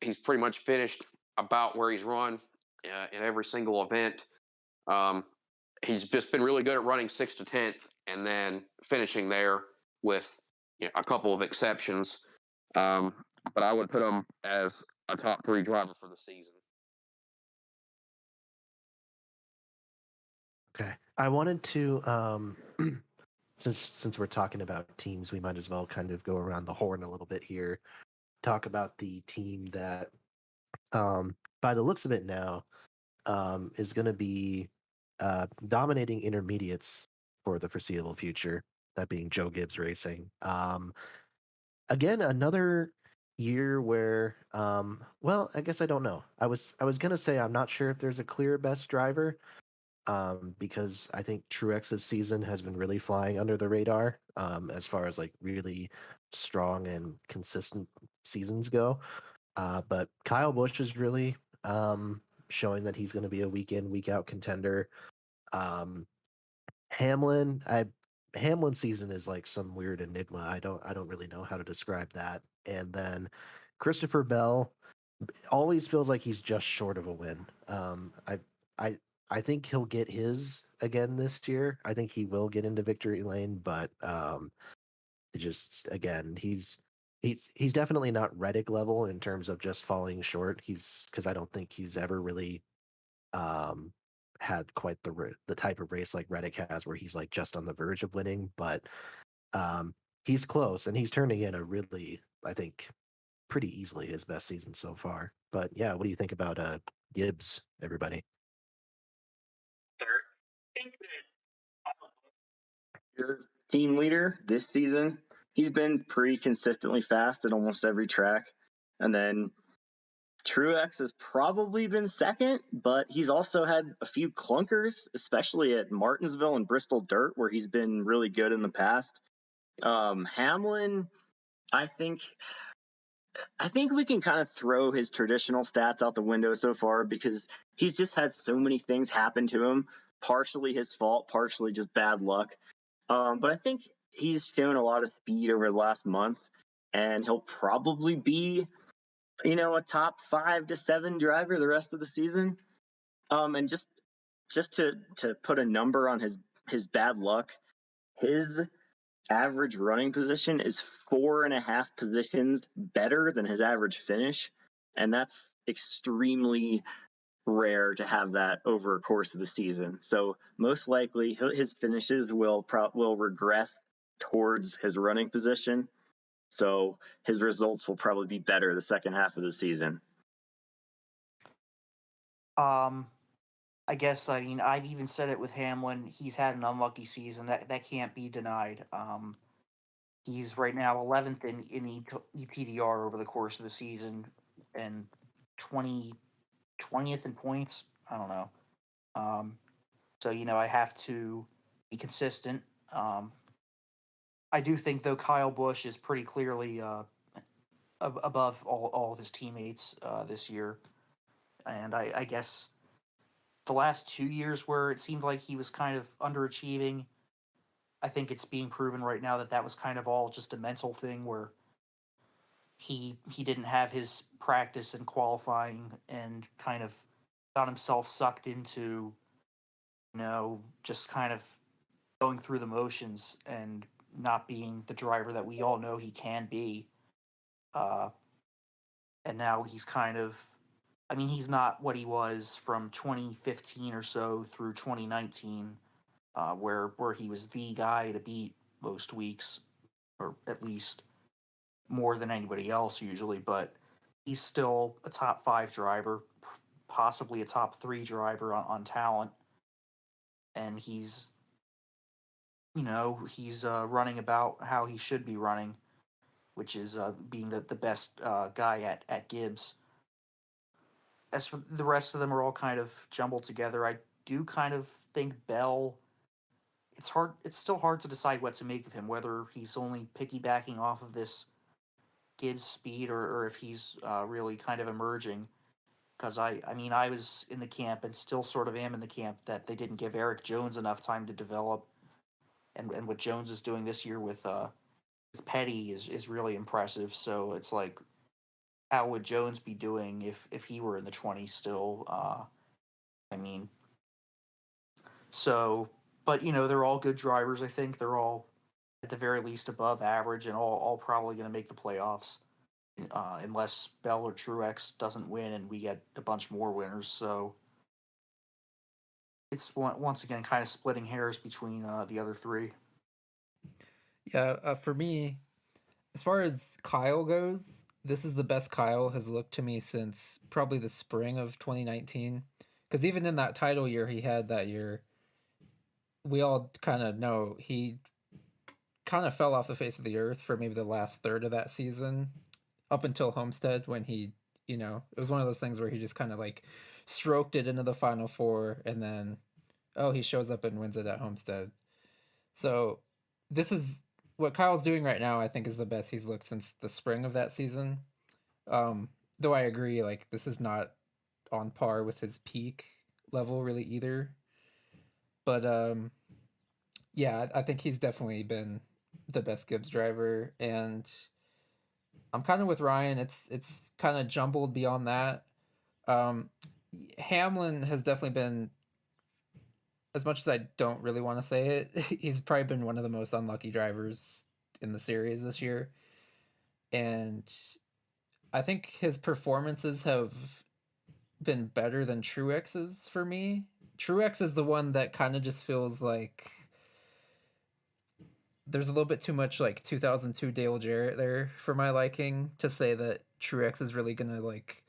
He's pretty much finished about where he's run in every single event. He's just been really good at running 6th to 10th and then finishing there with a couple of exceptions. But I would put him as a top 3 driver for the season. Okay. I wanted to since we're talking about teams, we might as well kind of go around the horn a little bit here. Talk about the team that by the looks of it now is going to be dominating intermediates for the foreseeable future, that being Joe Gibbs Racing. Again, another year where well, I guess I don't know. I was going to say I'm not sure if there's a clear best driver. Because I think Truex's season has been really flying under the radar as far as like really strong and consistent seasons go. But Kyle Busch is really showing that he's going to be a week in, week out contender. Hamlin's season is like some weird enigma. I don't really know how to describe that. And then Christopher Bell always feels like he's just short of a win. I think he'll get his again this year. I think he will get into victory lane, but just again, he's definitely not Reddick level in terms of just falling short. Because I don't think he's ever really had quite the type of race like Reddick has, where he's like just on the verge of winning. But he's close, and he's turning in a really, I think, pretty easily his best season so far. But yeah, what do you think about Gibbs, everybody? I think that your team leader this season, he's been pretty consistently fast at almost every track. And then Truex has probably been second, but he's also had a few clunkers, especially at Martinsville and Bristol Dirt, where he's been really good in the past. Hamlin, I think we can kind of throw his traditional stats out the window so far because he's just had so many things happen to him, partially his fault, partially just bad luck. But I think he's shown a lot of speed over the last month, and he'll probably be, a top 5 to 7 driver the rest of the season. And just to put a number on his bad luck, his average running position is 4.5 positions better than his average finish, and that's extremely rare to have that over a course of the season. So most likely his finishes will regress towards his running position. So his results will probably be better the second half of the season. I guess, I mean, I've even said it with Hamlin. He's had an unlucky season. That can't be denied. He's right now 11th in ETDR over the course of the season, and 20th in points. I don't know. So I have to be consistent. I do think though Kyle Busch is pretty clearly above all of his teammates this year, and I guess the last 2 years where it seemed like he was kind of underachieving, I think it's being proven right now that was kind of all just a mental thing where he didn't have his practice and qualifying and kind of got himself sucked into just kind of going through the motions and not being the driver that we all know he can be. Uh, and now he's kind of, I mean, he's not what he was from 2015 or so through 2019, where he was the guy to beat most weeks, or at least more than anybody else usually. But he's still a top 5 driver, possibly a top 3 driver on talent, and he's running about how he should be running, which is being the best guy at Gibbs. As for the rest of them, are all kind of jumbled together. I do kind of think Bell. It's hard. It's still hard to decide what to make of him. Whether he's only piggybacking off of this Gibbs speed, or if he's really kind of emerging. Because I mean, I was in the camp and still sort of am in the camp that they didn't give Eric Jones enough time to develop, and what Jones is doing this year with Petty is really impressive. So it's like, how would Jones be doing if he were in the 20s still? I mean, so, but they're all good drivers. I think they're all at the very least above average, and all probably going to make the playoffs, unless Bell or Truex doesn't win and we get a bunch more winners. So it's once again kind of splitting hairs between the other three. Yeah, for me, as far as Kyle goes, this is the best Kyle has looked to me since probably the spring of 2019. Because even in that title year he had that year, we all kind of know he kind of fell off the face of the earth for maybe the last third of that season, up until Homestead, when it was one of those things where he just kind of like stroked it into the Final Four, and then, oh, he shows up and wins it at Homestead. So this is what Kyle's doing right now. I think is the best he's looked since the spring of that season. Though I agree, like, this is not on par with his peak level really either. But yeah, I think he's definitely been the best Gibbs driver, and I'm kind of with Ryan. It's kind of jumbled beyond that. Um, Hamlin has definitely been, as much as I don't really want to say it, he's probably been one of the most unlucky drivers in the series this year. And I think his performances have been better than Truex's for me. Truex is the one that kind of just feels like there's a little bit too much like 2002 Dale Jarrett there for my liking to say that Truex is really gonna like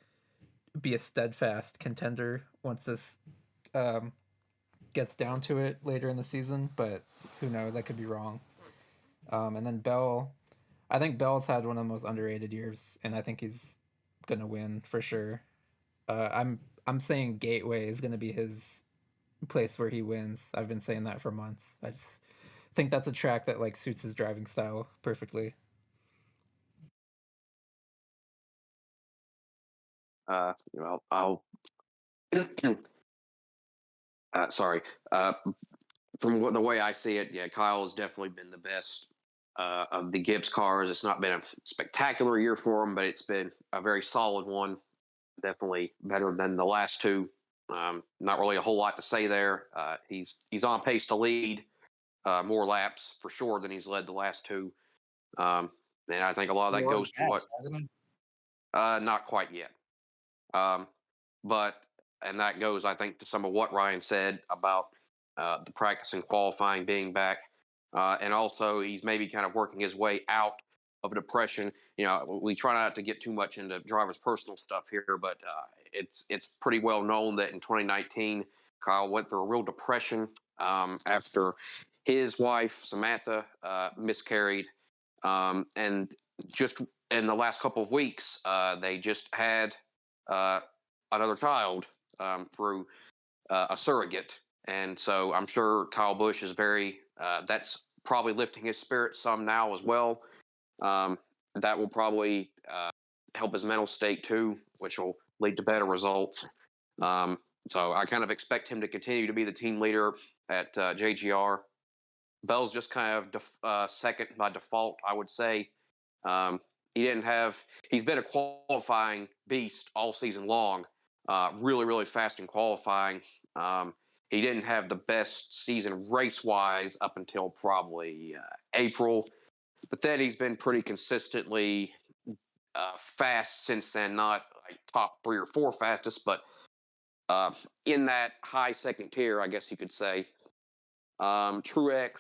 be a steadfast contender once this um, gets down to it later in the season. But who knows? I could be wrong. And then Bell, I think Bell's had one of the most underrated years, and I think he's gonna win for sure. I'm saying Gateway is gonna be his place where he wins. I've been saying that for months. I just think that's a track that like suits his driving style perfectly. I'll sorry. From the way I see it, yeah, Kyle has definitely been the best of the Gibbs cars. It's not been a spectacular year for him, but it's been a very solid one. Definitely better than the last two. Not really a whole lot to say there. He's on pace to lead more laps for sure than he's led the last two. And I think a lot of that goes to what. Not quite yet. Um, but and that goes, I think, to some of what Ryan said about the practice and qualifying being back, and also he's maybe kind of working his way out of depression. We try not to get too much into drivers' personal stuff here, but it's pretty well known that in 2019, Kyle went through a real depression after his wife Samantha miscarried, and just in the last couple of weeks, they just had another child through a surrogate, and so I'm sure Kyle Busch is very. That's probably lifting his spirits some now as well. That will probably help his mental state too, which will lead to better results. So I kind of expect him to continue to be the team leader at JGR. Bell's just kind of second by default, I would say. He didn't have. He's been a qualifying beast all season long. Really, really fast in qualifying. He didn't have the best season race-wise up until probably April, but then he's been pretty consistently fast since then. Not like top 3 or 4 fastest, but in that high second tier, I guess you could say. Truex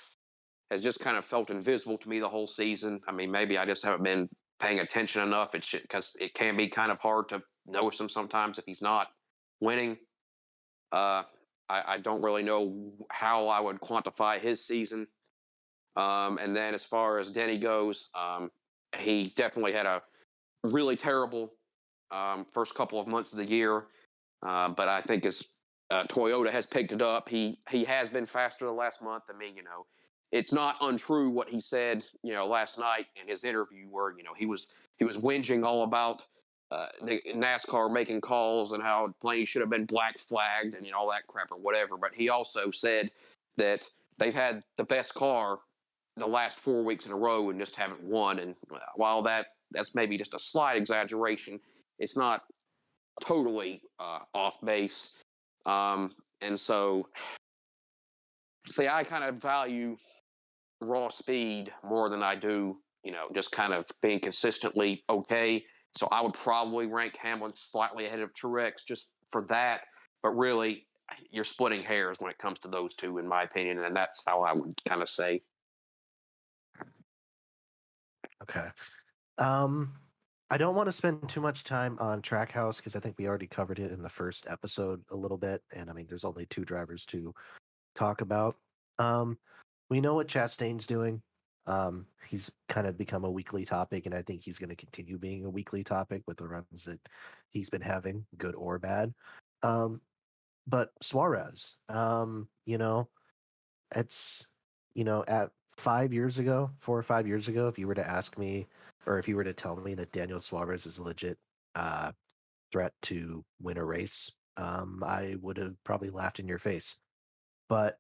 has just kind of felt invisible to me the whole season. I mean, maybe I just haven't been paying attention enough. It's because it can be kind of hard to notice him sometimes if he's not winning. I don't really know how I would quantify his season. And then as far as Denny goes, he definitely had a really terrible first couple of months of the year. But I think as Toyota has picked it up, he has been faster the last month. I mean, it's not untrue what he said, last night in his interview where, he was whinging all about the NASCAR making calls and how planes should have been black flagged and all that crap or whatever. But he also said that they've had the best car the last 4 weeks in a row and just haven't won. And while that's maybe just a slight exaggeration, it's not totally off base. And so, see, I kind of value raw speed more than I do, just kind of being consistently okay. So I would probably rank Hamlin slightly ahead of Truex just for that. But really, you're splitting hairs when it comes to those two, in my opinion. And that's how I would kind of say. Okay. I don't want to spend too much time on Trackhouse because I think we already covered it in the first episode a little bit. And I mean, there's only 2 drivers to talk about. We know what Chastain's doing. He's kind of become a weekly topic, and I think he's going to continue being a weekly topic with the runs that he's been having, good or bad. But Suarez, it's, at 5 years ago, 4 or 5 years ago, if you were to ask me, or if you were to tell me that Daniel Suarez is a legit threat to win a race, I would have probably laughed in your face. But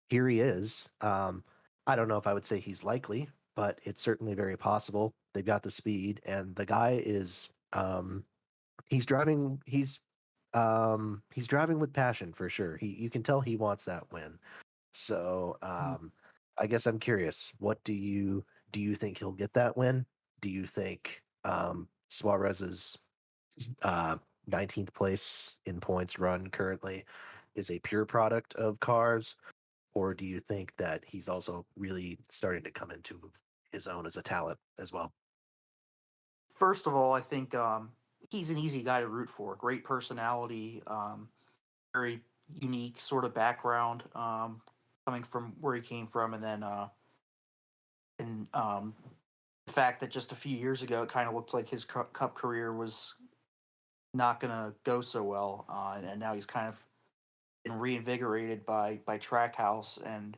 here he is. I don't know if I would say he's likely, but it's certainly very possible. They've got the speed, and the guy is he's driving. He's driving with passion for sure. You can tell he wants that win. So I guess I'm curious. What do you think he'll get that win? Do you think Suarez's 19th place in points run currently is a pure product of cars? Or do you think that he's also really starting to come into his own as a talent as well? First of all, I think he's an easy guy to root for. Great personality, very unique sort of background, coming from where he came from, and then the fact that just a few years ago it kind of looked like his cup career was not going to go so well, and now he's kind of been reinvigorated by Trackhouse and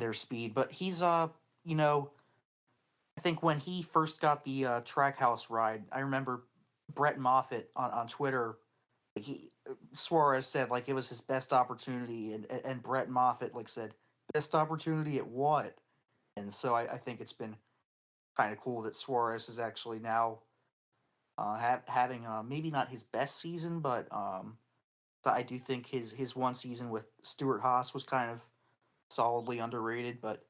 their speed. But he's I think when he first got the Trackhouse ride, I remember Brett Moffitt on Twitter. Suarez said like it was his best opportunity, and Brett Moffitt said best opportunity at what? And so I think it's been kind of cool that Suarez is actually now having maybe not his best season, but I do think his one season with Stewart-Haas was kind of solidly underrated. But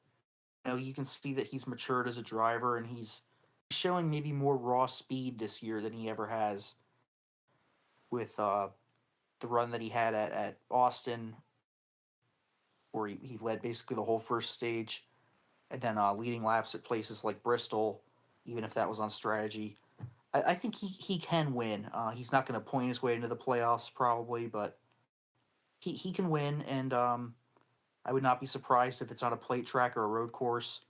you can see that he's matured as a driver, and he's showing maybe more raw speed this year than he ever has with the run that he had at Austin, where he led basically the whole first stage, and then leading laps at places like Bristol, even if that was on strategy. I think he can win. He's not going to point his way into the playoffs probably, but he can win, and I would not be surprised if it's on a plate track or a road course.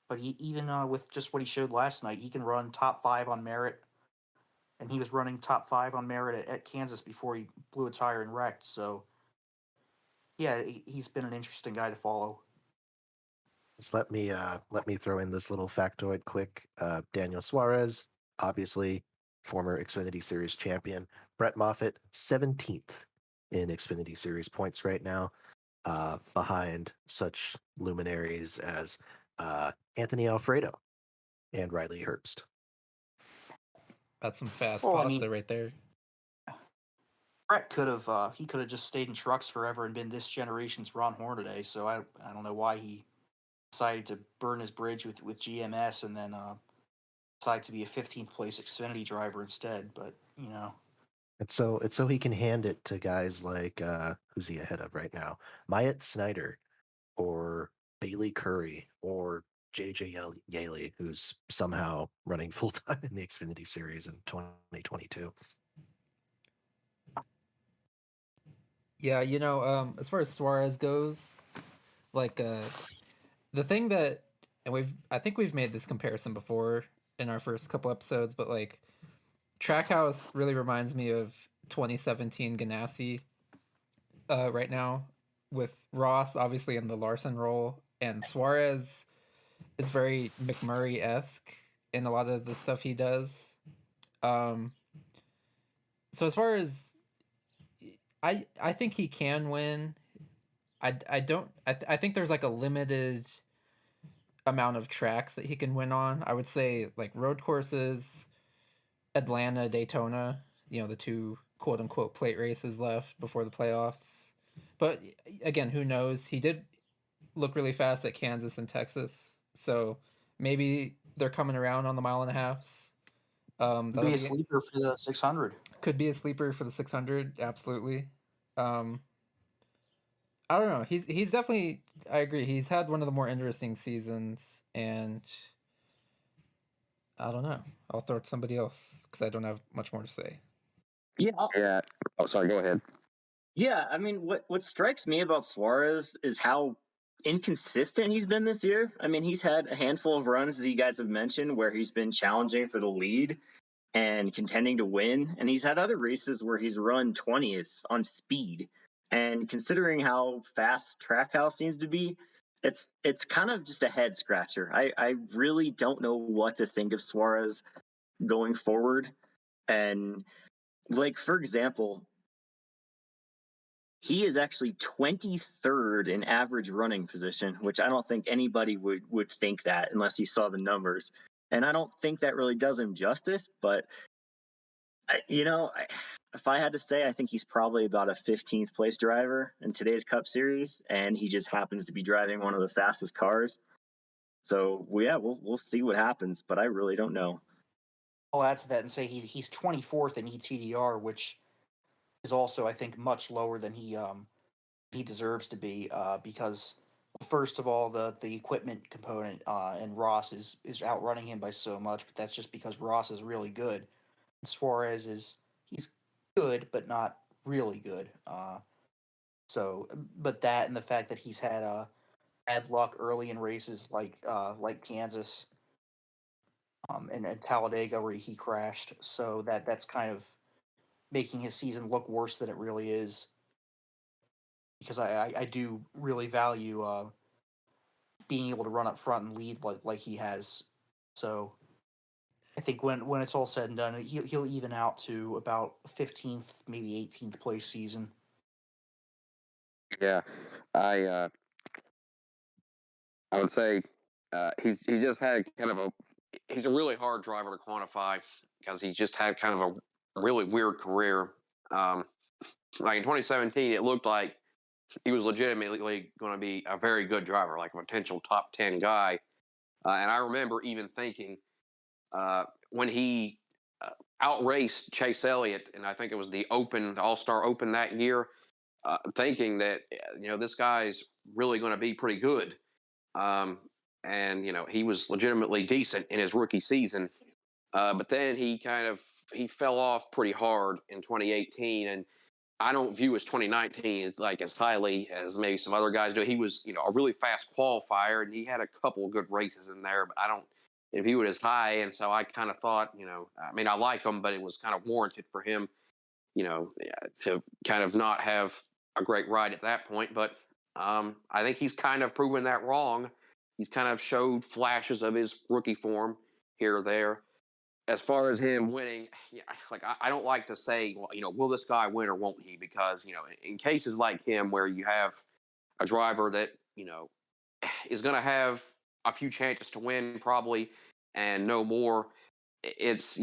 But he even with just what he showed last night, he can run top 5 on merit, and he was running top 5 on merit at Kansas before he blew a tire and wrecked. So yeah, he's been an interesting guy to follow. Just let me throw in this little factoid quick. Daniel Suarez, obviously former Xfinity Series champion. Brett Moffitt, 17th in Xfinity Series points right now, behind such luminaries as Anthony Alfredo and Riley Herbst. That's some fast Well, I pasta mean, right there. Brett could have he could have just stayed in trucks forever and been this generation's Ron Hornaday. So I don't know why he decided to burn his bridge with GMS and then decide to be a 15th place Xfinity driver instead. But It's so he can hand it to guys like who's he ahead of right now? Myatt Snyder or Bailey Curry or JJ Yaley, who's somehow running full time in the Xfinity Series in 2022. Yeah, as far as Suarez goes, like the thing that, and I think we've made this comparison before in our first couple episodes, but like Trackhouse really reminds me of 2017 Ganassi right now, with Ross obviously in the Larson role, and Suarez is very McMurray-esque in a lot of the stuff he does. Um, so as far as I think he can win. I don't I think there's like a limited amount of tracks that he can win on. I would say like road courses, Atlanta, Daytona, the two quote unquote plate races left before the playoffs. But again, who knows? He did look really fast at Kansas and Texas. So maybe they're coming around on the mile and a halfs. That'll be a be sleeper for the 600. could be a sleeper for the 600, absolutely. Um, I don't know. He's definitely. I agree. He's had one of the more interesting seasons, and I don't know. I'll throw it to somebody else because I don't have much more to say. Yeah, Yeah. Oh, sorry. Go ahead. yeah. I mean, what strikes me about Suarez is how inconsistent he's been this year. I mean, he's had a handful of runs, as you guys have mentioned, where he's been challenging for the lead and contending to win. And he's had other races where he's run 20th on speed. And considering how fast Trackhouse seems to be, it's kind of just a head scratcher. I really don't know what to think of Suarez going forward. And like for example, he is actually 23rd in average running position, which I don't think anybody would think that unless you saw the numbers. And I don't think that really does him justice, but if I had to say, I think he's probably about a 15th place driver in today's Cup Series, and he just happens to be driving one of the fastest cars. So we'll see what happens, but I really don't know. I'll add to that and say he's 24th in ETDR, which is also I think much lower than he deserves to be because first of all the equipment component and Ross is outrunning him by so much, but that's just because Ross is really good. Suarez he's good but not really good. But that and the fact that he's had bad luck early in races like Kansas and Talladega where he crashed, so that's kind of making his season look worse than it really is. Because I do really value being able to run up front and lead like he has. So I think when it's all said and done, he'll even out to about 15th, maybe 18th place season. Yeah. I I would say he just had kind of he's a really hard driver to quantify because he's just had kind of a really weird career. Um, like in 2017, it looked like he was legitimately going to be a very good driver, like a potential top 10 guy. And I remember even thinking when he outraced Chase Elliott, and I think it was the All Star Open that year, thinking that this guy's really going to be pretty good. Um, and he was legitimately decent in his rookie season, but then he fell off pretty hard in 2018, and I don't view his 2019 like as highly as maybe some other guys do. He was, a really fast qualifier, and he had a couple of good races in there, but I don't view it as high. And so I kind of thought, I mean, I like him, but it was kind of warranted for him, to kind of not have a great ride at that point. But I think he's kind of proven that wrong. He's kind of showed flashes of his rookie form here or there. As far as him winning, yeah, like I don't like to say, well, will this guy win or won't he? Because in cases like him where you have a driver that is going to have a few chances to win probably and no more, it's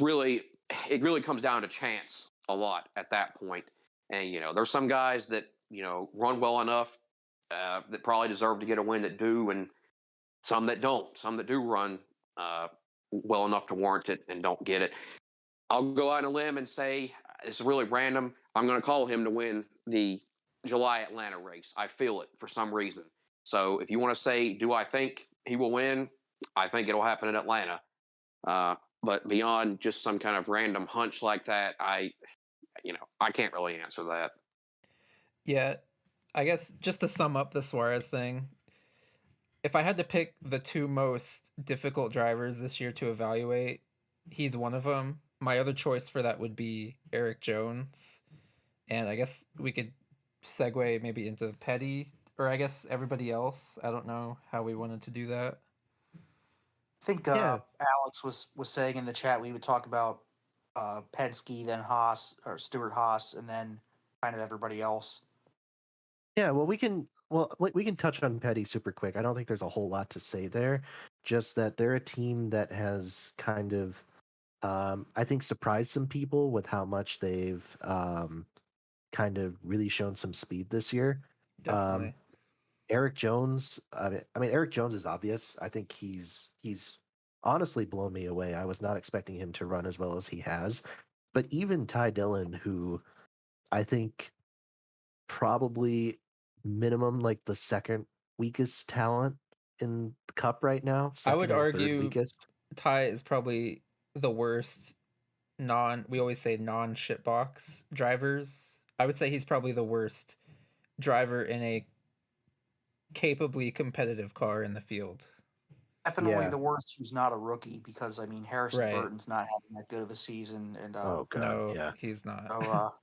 really it really comes down to chance a lot at that point. And there's some guys that run well enough that probably deserve to get a win that do, and some that don't. Some that do run well enough to warrant it and don't get it. I'll go out on a limb and say it's really random. I'm going to call him to win the July Atlanta race. I feel it for some reason. So if you want to say, do I think he will win? I think it'll happen in Atlanta. But beyond just some kind of random hunch like that, I can't really answer that. Yeah, I guess just to sum up the Suarez thing, if I had to pick the two most difficult drivers this year to evaluate, he's one of them. My other choice for that would be Eric Jones. And I guess we could segue maybe into Petty, or I guess everybody else. I don't know how we wanted to do that. I think Alex was saying in the chat we would talk about Penske, then Haas or Stewart-Haas, and then kind of everybody else. Yeah, well, we can touch on Petty super quick. I don't think there's a whole lot to say there. Just that they're a team that has kind of, I think, surprised some people with how much they've kind of really shown some speed this year. Definitely. Eric Jones. I mean, Eric Jones is obvious. I think he's honestly blown me away. I was not expecting him to run as well as he has. But even Ty Dillon, who I think probably minimum like the second weakest talent in the cup right now. I would Second or third argue weakest. Ty is probably the worst we always say non-shitbox drivers. I would say he's probably the worst driver in a capably competitive car in the field. Definitely the worst who's not a rookie, because I mean Harrison Right. Burton's not having that good of a season, and Oh god, no, yeah, he's not. so,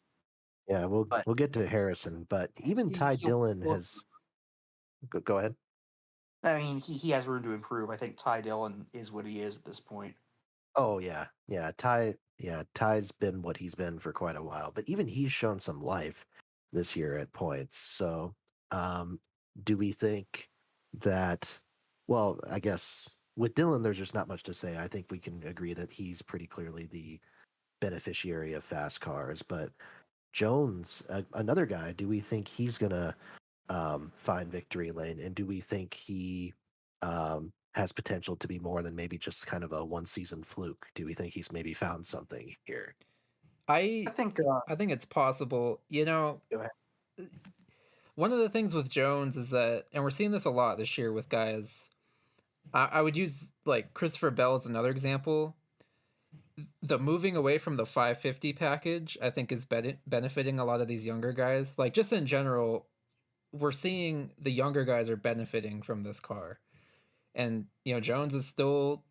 yeah. We'll get to Harrison, but even Ty Dillon has. Go ahead. I mean, he has room to improve. I think Ty Dillon is what he is at this point. Oh yeah. Ty's been what he's been for quite a while, but even he's shown some life this year at points. So, do we think that? Well, I guess with Dillon, there's just not much to say. I think we can agree that he's pretty clearly the beneficiary of fast cars. But Jones, another guy, do we think he's gonna find victory lane, and do we think he has potential to be more than maybe just kind of a one season fluke? Do we think he's maybe found something here? I think it's possible. Go ahead. One of the things with Jones is that, and we're seeing this a lot this year with guys, I would use like Christopher Bell as another example. The moving away from the 550 package, I think, is benefiting a lot of these younger guys. Like, just in general, we're seeing the younger guys are benefiting from this car. And, Jones is still,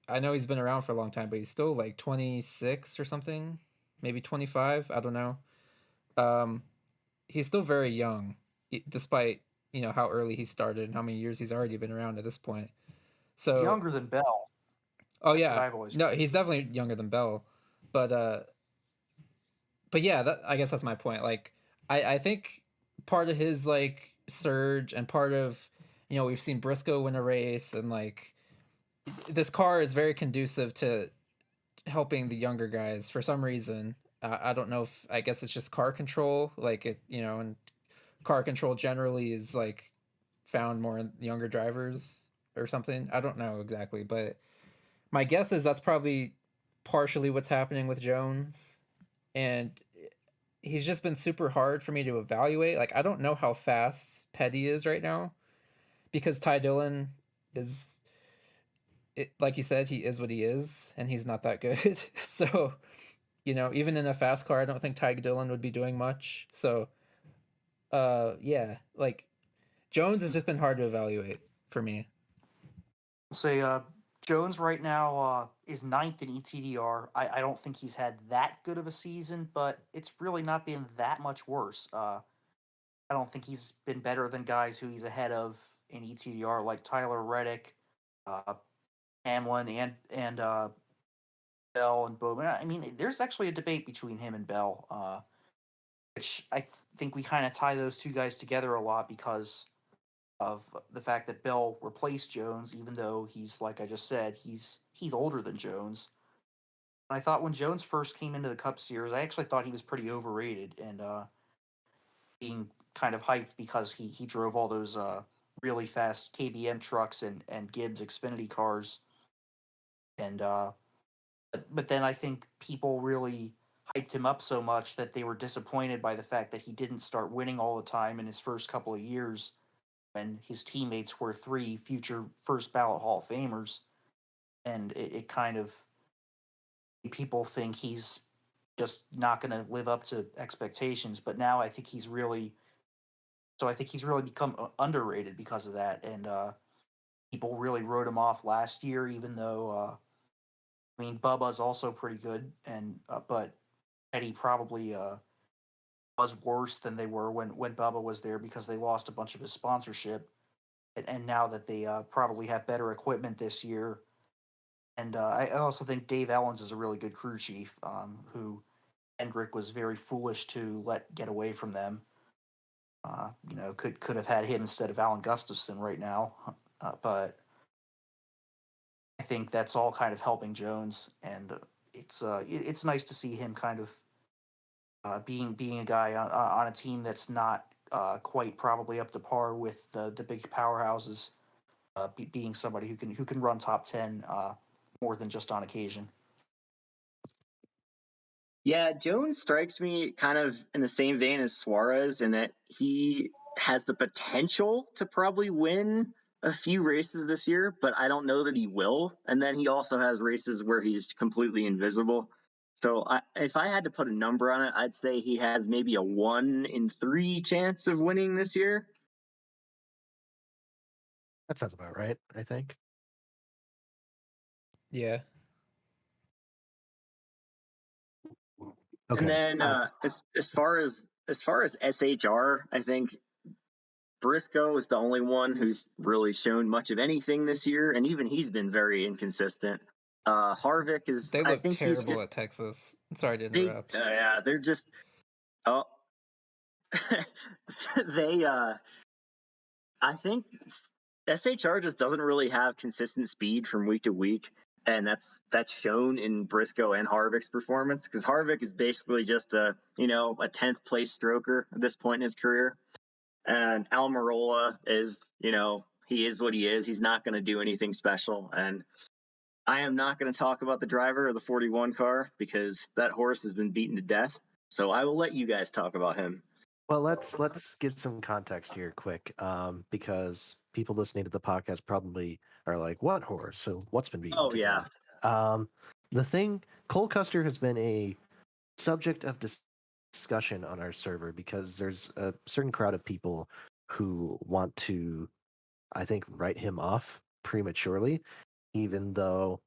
I know he's been around for a long time, but he's still like 26 or something, maybe 25. I don't know. He's still very young, despite, how early he started and how many years he's already been around at this point. So he's younger than Bell. Oh, yeah. No, he's definitely younger than Bell. But yeah, I guess that's my point. Like, I think part of his, like, surge and part of, we've seen Briscoe win a race, and, like, this car is very conducive to helping the younger guys for some reason. I don't know if, I guess it's just car control. Like, and car control generally is, like, found more in younger drivers or something. I don't know exactly, but my guess is that's probably partially what's happening with Jones. And he's just been super hard for me to evaluate. Like, I don't know how fast Petty is right now, because Ty Dillon is, like you said, he is what he is, and he's not that good. So even in a fast car, I don't think Ty Dillon would be doing much. So, yeah, like Jones has just been hard to evaluate for me. I'll say Jones right now is 9th in ETDR. I don't think he's had that good of a season, but it's really not been that much worse. I don't think he's been better than guys who he's ahead of in ETDR, like Tyler Reddick, uh, Hamlin, and Bell and Bowman. I mean, there's actually a debate between him and Bell, which I think we kind of tie those two guys together a lot because of the fact that Bell replaced Jones, even though he's, like I just said, he's older than Jones. And I thought when Jones first came into the Cup Series, I actually thought he was pretty overrated and being kind of hyped because he drove all those really fast KBM trucks and Gibbs Xfinity cars. And but then I think people really hyped him up so much that they were disappointed by the fact that he didn't start winning all the time in his first couple of years when his teammates were 3 future first ballot Hall of Famers. And it kind of people think he's just not going to live up to expectations. But now I think he's really become underrated because of that. And people really wrote him off last year, even though I mean Bubba's also pretty good, and but Eddie probably was worse than they were when Bubba was there because they lost a bunch of his sponsorship. And now that they probably have better equipment this year. And I also think Dave Ellens is a really good crew chief, who Hendrick was very foolish to let get away from them. Could have had him instead of Alan Gustafson right now, but I think that's all kind of helping Jones, and it's nice to see him kind of being a guy on a team that's not quite probably up to par with the big powerhouses, being somebody who can run top 10 more than just on occasion. Yeah, Jones strikes me kind of in the same vein as Suarez in that he has the potential to probably win a few races this year, but I don't know that he will. And then he also has races where he's completely invisible. So if I had to put a number on it, I'd say he has maybe a 1 in 3 chance of winning this year. That sounds about right, I think. Yeah. Okay. And then as far as SHR, I think Briscoe is the only one who's really shown much of anything this year, and even he's been very inconsistent. Harvick is, They I look think he's terrible at Texas. Sorry to they, interrupt. yeah, they're just, oh, they, I think SHR just doesn't really have consistent speed from week to week, and that's shown in Briscoe and Harvick's performance because Harvick is basically just a 10th place stroker at this point in his career. And Almirola is, he is what he is. He's not going to do anything special. And I am not going to talk about the driver of the 41 car because that horse has been beaten to death. So I will let you guys talk about him. Well, let's give some context here, quick, because people listening to the podcast probably are like, "What horse? So what's been beaten Oh, to yeah. death?" The thing, Cole Custer has been a subject of discussion on our server because there's a certain crowd of people who want to, I think, write him off prematurely, even though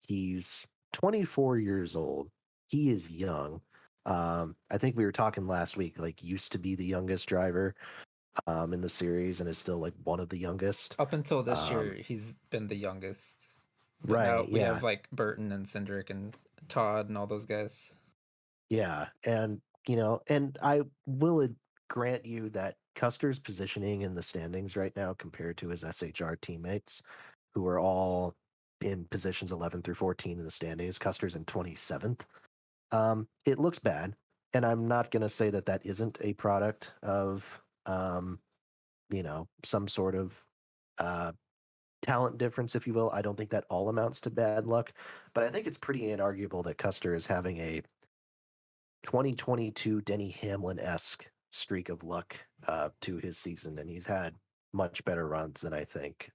he's 24 years old. He is young. I think we were talking last week, like used to be the youngest driver in the series and is still like one of the youngest. Up until this year, he's been the youngest. But now Right, we yeah. have like Burton and Cindric and Todd and all those guys. Yeah, and and I will grant you that Custer's positioning in the standings right now compared to his SHR teammates, who are all in positions 11 through 14 in the standings, Custer's in 27th. It looks bad, and I'm not going to say that that isn't a product of some sort of uh, talent difference, if you will. I don't think that all amounts to bad luck, but I think it's pretty inarguable that Custer is having a 2022 Denny Hamlin-esque streak of luck to his season, and he's had much better runs than I think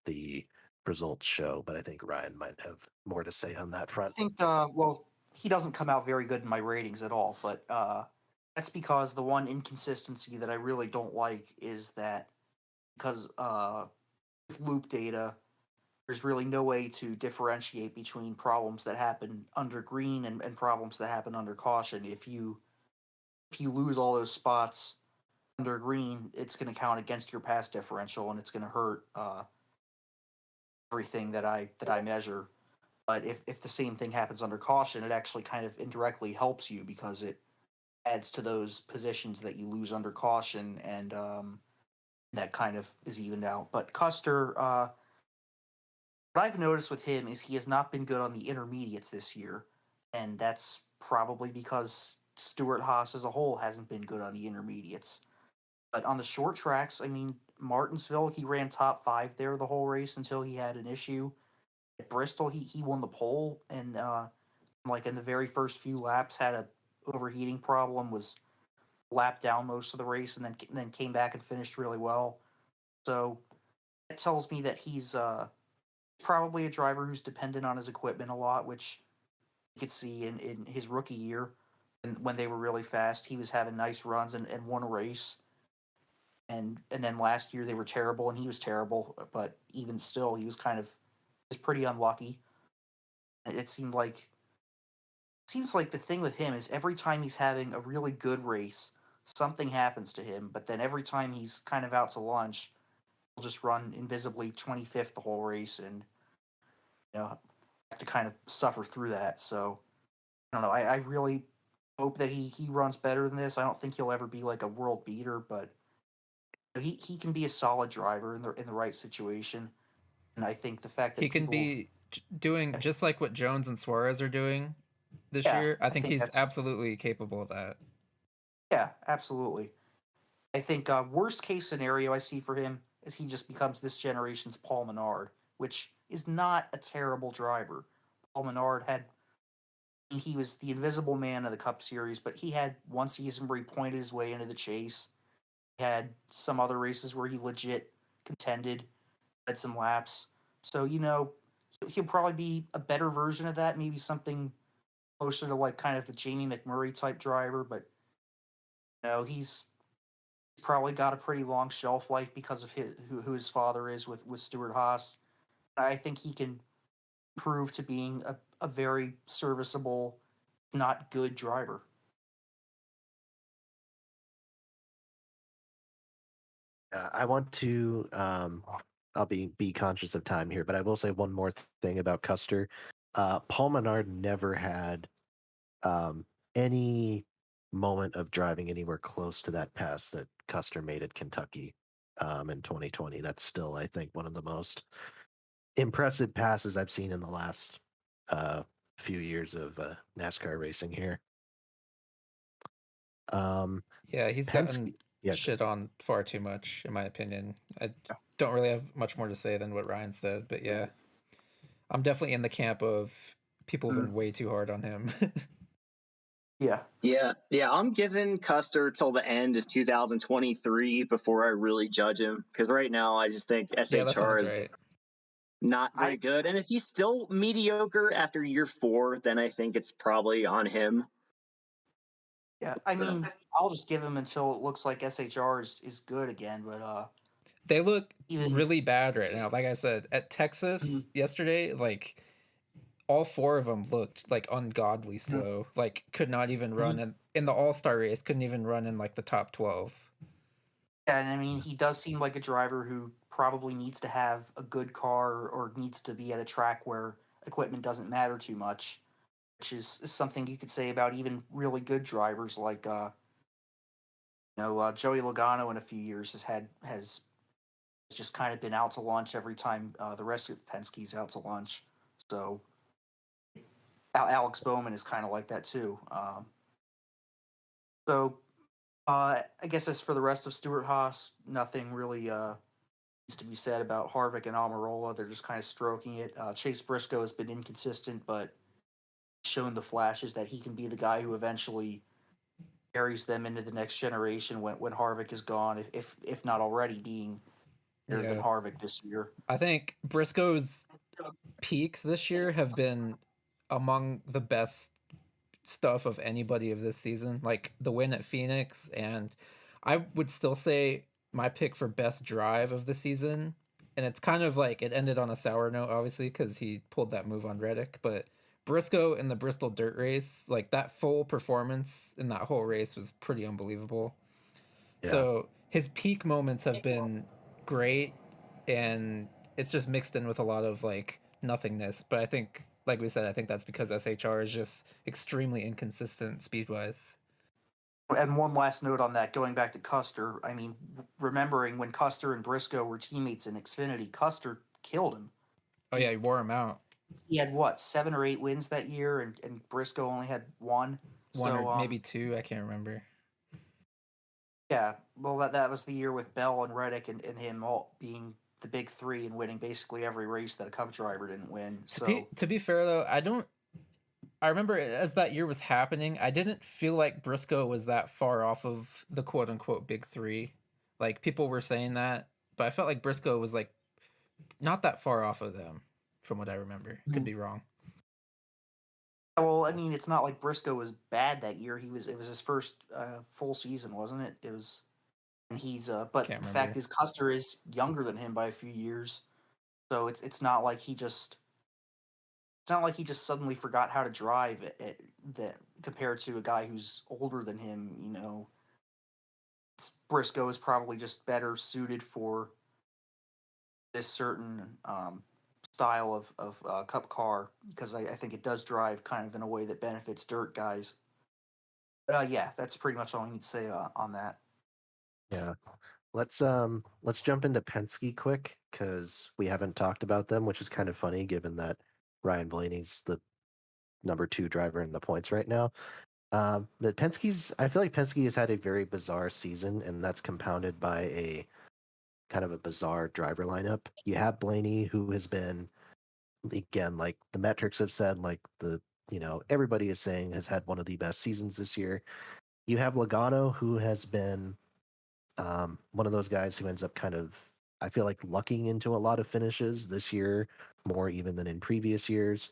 the results show. But I think Ryan might have more to say on that I front. think, well, he doesn't come out very good in my ratings at all. But that's because the one inconsistency that I really don't like is that because with loop data, there's really no way to differentiate between problems that happen under green and problems that happen under caution. If you lose all those spots under green, it's going to count against your pass differential, and it's going to hurt everything that I measure. But if the same thing happens under caution, it actually kind of indirectly helps you because it adds to those positions that you lose under caution, and that kind of is evened out. But Custer, what I've noticed with him is he has not been good on the intermediates this year, and that's probably because Stewart-Haas as a whole hasn't been good on the intermediates. But on the short tracks, I mean, Martinsville, he ran top 5 there the whole race until he had an issue. At Bristol, he won the pole, and like in the very first few laps, had a overheating problem, was lapped down most of the race, and then came back and finished really well. So that tells me that he's probably a driver who's dependent on his equipment a lot, which you could see in his rookie year. And when they were really fast, he was having nice runs and won a race. And then last year they were terrible, and he was terrible. But even still, he was pretty unlucky. It seems like the thing with him is every time he's having a really good race, something happens to him. But then every time he's kind of out to lunch, he'll just run invisibly 25th the whole race, and have to kind of suffer through that. So I don't know. I really hope that he runs better than this. I don't think he'll ever be like a world beater, but he can be a solid driver in the right situation. And I think the fact that He can people be doing just like what Jones and Suarez are doing this yeah, year. I I think think he's that's absolutely capable of that. yeah, absolutely. I think worst case scenario I see for him is he just becomes this generation's Paul Menard, which is not a terrible driver. Paul Menard he was the invisible man of the Cup Series, but he had one season where he pointed his way into the chase. He had some other races where he legit contended, had some laps. So, he'll probably be a better version of that, maybe something closer to like kind of the Jamie McMurray type driver, but he's probably got a pretty long shelf life because of who his father is with Stewart-Haas. I think he can prove to being a very serviceable, not good driver. I want to. I'll be conscious of time here, but I will say one more thing about Custer. Paul Menard never had any moment of driving anywhere close to that pass that Custer made at Kentucky in 2020. That's still, I think, one of the most impressive passes I've seen in the last few years of NASCAR racing here. Yeah, he's gotten shit on far too much, in my opinion. I don't really have much more to say than what Ryan said, but yeah, I'm definitely in the camp of people have been way too hard on him. Yeah. I'm giving Custer till the end of 2023 before I really judge him, because right now I just think SHR is right. not very good. And if he's still mediocre after year 4, then I think it's probably on him. Yeah, I mean, I'll just give him until it looks like SHR is good again. But they look really bad right now. Like I said, at Texas yesterday, like all 4 of them looked like ungodly slow. Like could not even run in the All-Star race. Couldn't even run in like the top 12. Yeah, and I mean, he does seem like a driver who probably needs to have a good car or needs to be at a track where equipment doesn't matter too much, which is something you could say about even really good drivers like Joey Logano in a few years has just kind of been out to lunch every time the rest of Penske's out to lunch. So Alex Bowman is kind of like that too. I guess as for the rest of Stewart-Haas, nothing really needs to be said about Harvick and Almirola. They're just kind of stroking it. Chase Briscoe has been inconsistent, but shown the flashes that he can be the guy who eventually carries them into the next generation when Harvick is gone, if not already being better than Harvick this year. I think Briscoe's peaks this year have been among the best stuff of anybody of this season. Like the win at Phoenix, and I would still say my pick for best drive of the season. And it's kind of like it ended on a sour note, obviously, because he pulled that move on Reddick. But Briscoe in the Bristol Dirt Race, like that full performance in that whole race was pretty unbelievable. Yeah. So his peak moments have been great, and it's just mixed in with a lot of like nothingness. But I think, like we said, I think that's because SHR is just extremely inconsistent speed wise. And one last note on that, going back to Custer, I mean, remembering when Custer and Briscoe were teammates in Xfinity, Custer killed him. Oh yeah, he wore him out. He had what, 7 or 8 wins that year, and Briscoe only had one. One So or maybe two, I can't remember. yeah, well that was the year with Bell and Reddick and him all being the big three and winning basically every race that a Cup driver didn't win. To be fair though, I remember as that year was happening, I didn't feel like Briscoe was that far off of the quote unquote big three. Like people were saying that, but I felt like Briscoe was like not that far off of them, from what I remember. Could be wrong. Well, I mean, it's not like Briscoe was bad that year. It was his first full season, wasn't it? It was, and he's but Can't the remember. fact is, Custer is younger than him by a few years, so it's not like he just suddenly forgot how to drive that compared to a guy who's older than him. You know, Briscoe is probably just better suited for this certain style of Cup car because I think it does drive kind of in a way that benefits dirt guys. But yeah, that's pretty much all I need to say on that. Yeah. Let's jump into Penske quick because we haven't talked about them, which is kind of funny given that Ryan Blaney's the number 2 driver in the points right now. But I feel like Penske has had a very bizarre season, and that's compounded by a kind of a bizarre driver lineup. You have Blaney, who has been, again, like the metrics have said, like everybody is saying has had one of the best seasons this year. You have Logano, who has been one of those guys who ends up kind of, I feel like, lucking into a lot of finishes this year, more even than in previous years.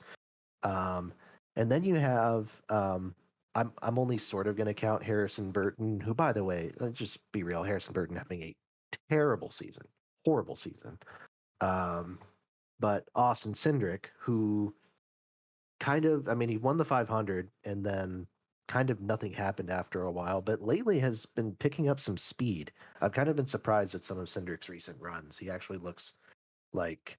And then you have, I'm only sort of going to count Harrison Burton, who, by the way, let's just be real, Harrison Burton having a terrible season, horrible season. But Austin Cindric, who kind of, I mean, he won the 500 and then kind of nothing happened after a while, but lately has been picking up some speed. I've kind of been surprised at some of Cindric's recent runs. He actually looks like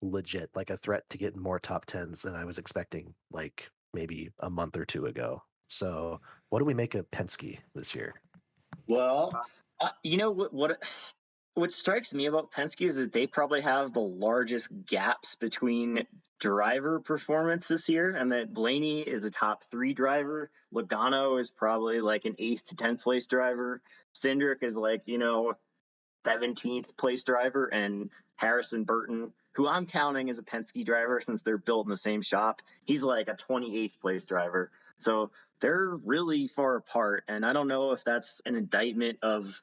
legit, like a threat to get more top tens than I was expecting, like maybe a month or two ago. So, what do we make of Penske this year? Well, you know what strikes me about Penske is that they probably have the largest gaps between driver performance this year, and that Blaney is a top 3 driver. Logano is probably like an 8th to 10th place driver. Cindric is like 17th place driver, and Harrison Burton, who I'm counting as a Penske driver since they're built in the same shop, he's like a 28th place driver. So they're really far apart, and I don't know if that's an indictment of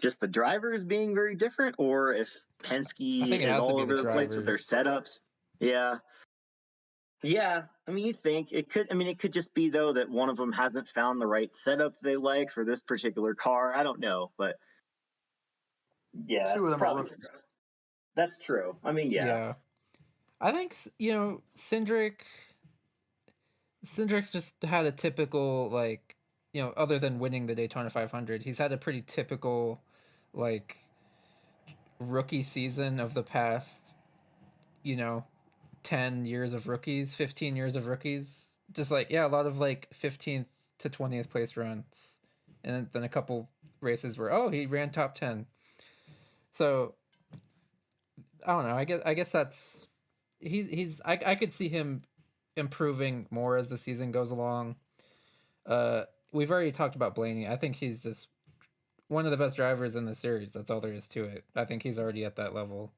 just the drivers being very different or if I Penske think it is has to all be over the the place with their drivers. setups. Yeah. Yeah, I mean, you think it could. I mean, it could just be though that one of them hasn't found the right setup they like for this particular car. I don't know, but yeah, 2 of that's them are probably rookies. that's true. I mean, yeah. Yeah. I think Cindric's just had a typical like other than winning the Daytona 500, he's had a pretty typical like rookie season of the past you know 10 years of rookies, 15 years of rookies. Just like a lot of like 15th to 20th place runs, and then a couple races where he ran top 10. So I don't know. I guess that's I could see him improving more as the season goes along. We've already talked about Blaney. I think he's just one of the best drivers in the series. That's all there is to it. I think he's already at that level,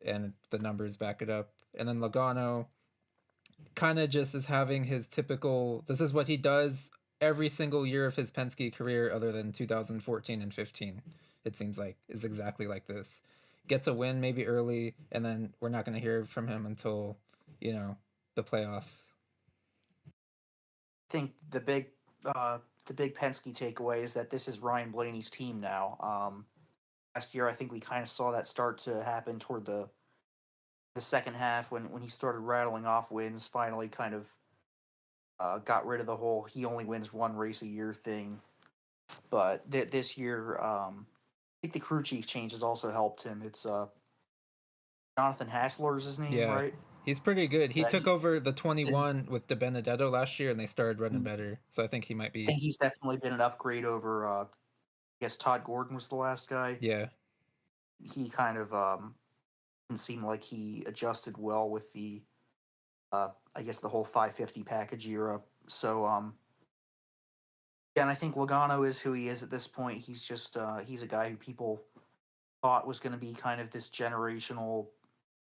and the numbers back it up. And then Logano kind of just is having his typical. This is what he does every single year of his Penske career, other than 2014 and 15. It seems like is exactly like this. Gets a win maybe early, and then we're not going to hear from him until the playoffs. think the big Penske takeaway is that this is Ryan Blaney's team now. Last year, I think we kind of saw that start to happen toward the second half when he started rattling off wins. Finally, kind of got rid of the whole he only wins one race a year thing. But this year, I think the crew chief change has also helped him. It's Jonathan Hassler is his name, Yeah, right? he's pretty good. He Yeah, took over the 21 with De Benedetto last year, and they started running I better. So I think he might be. think he's definitely been an upgrade over. I guess Todd Gordon was the last guy. Yeah, He kind of didn't seem like he adjusted well with the I guess the whole 550 package era. So yeah, and I think Logano is who he is at this point. He's just he's a guy who people thought was going to be kind of this generational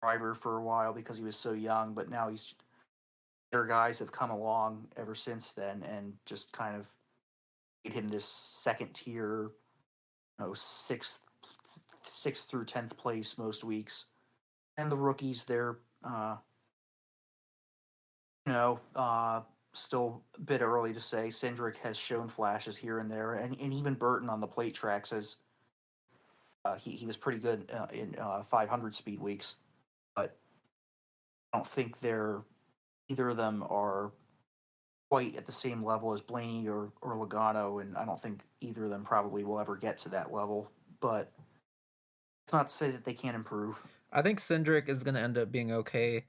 driver for a while because he was so young, but now he's better guys have come along ever since then and just kind of made him this second tier, sixth through 10th place most weeks. And the rookies, they're still a bit early to say. Cindric has shown flashes here and there, and even Burton on the plate track says he was pretty good in 500 speed weeks, but I don't think either of them are quite at the same level as Blaney or Logano, and I don't think either of them probably will ever get to that level. But it's not to say that they can't improve. I think Cindric is going to end up being okay.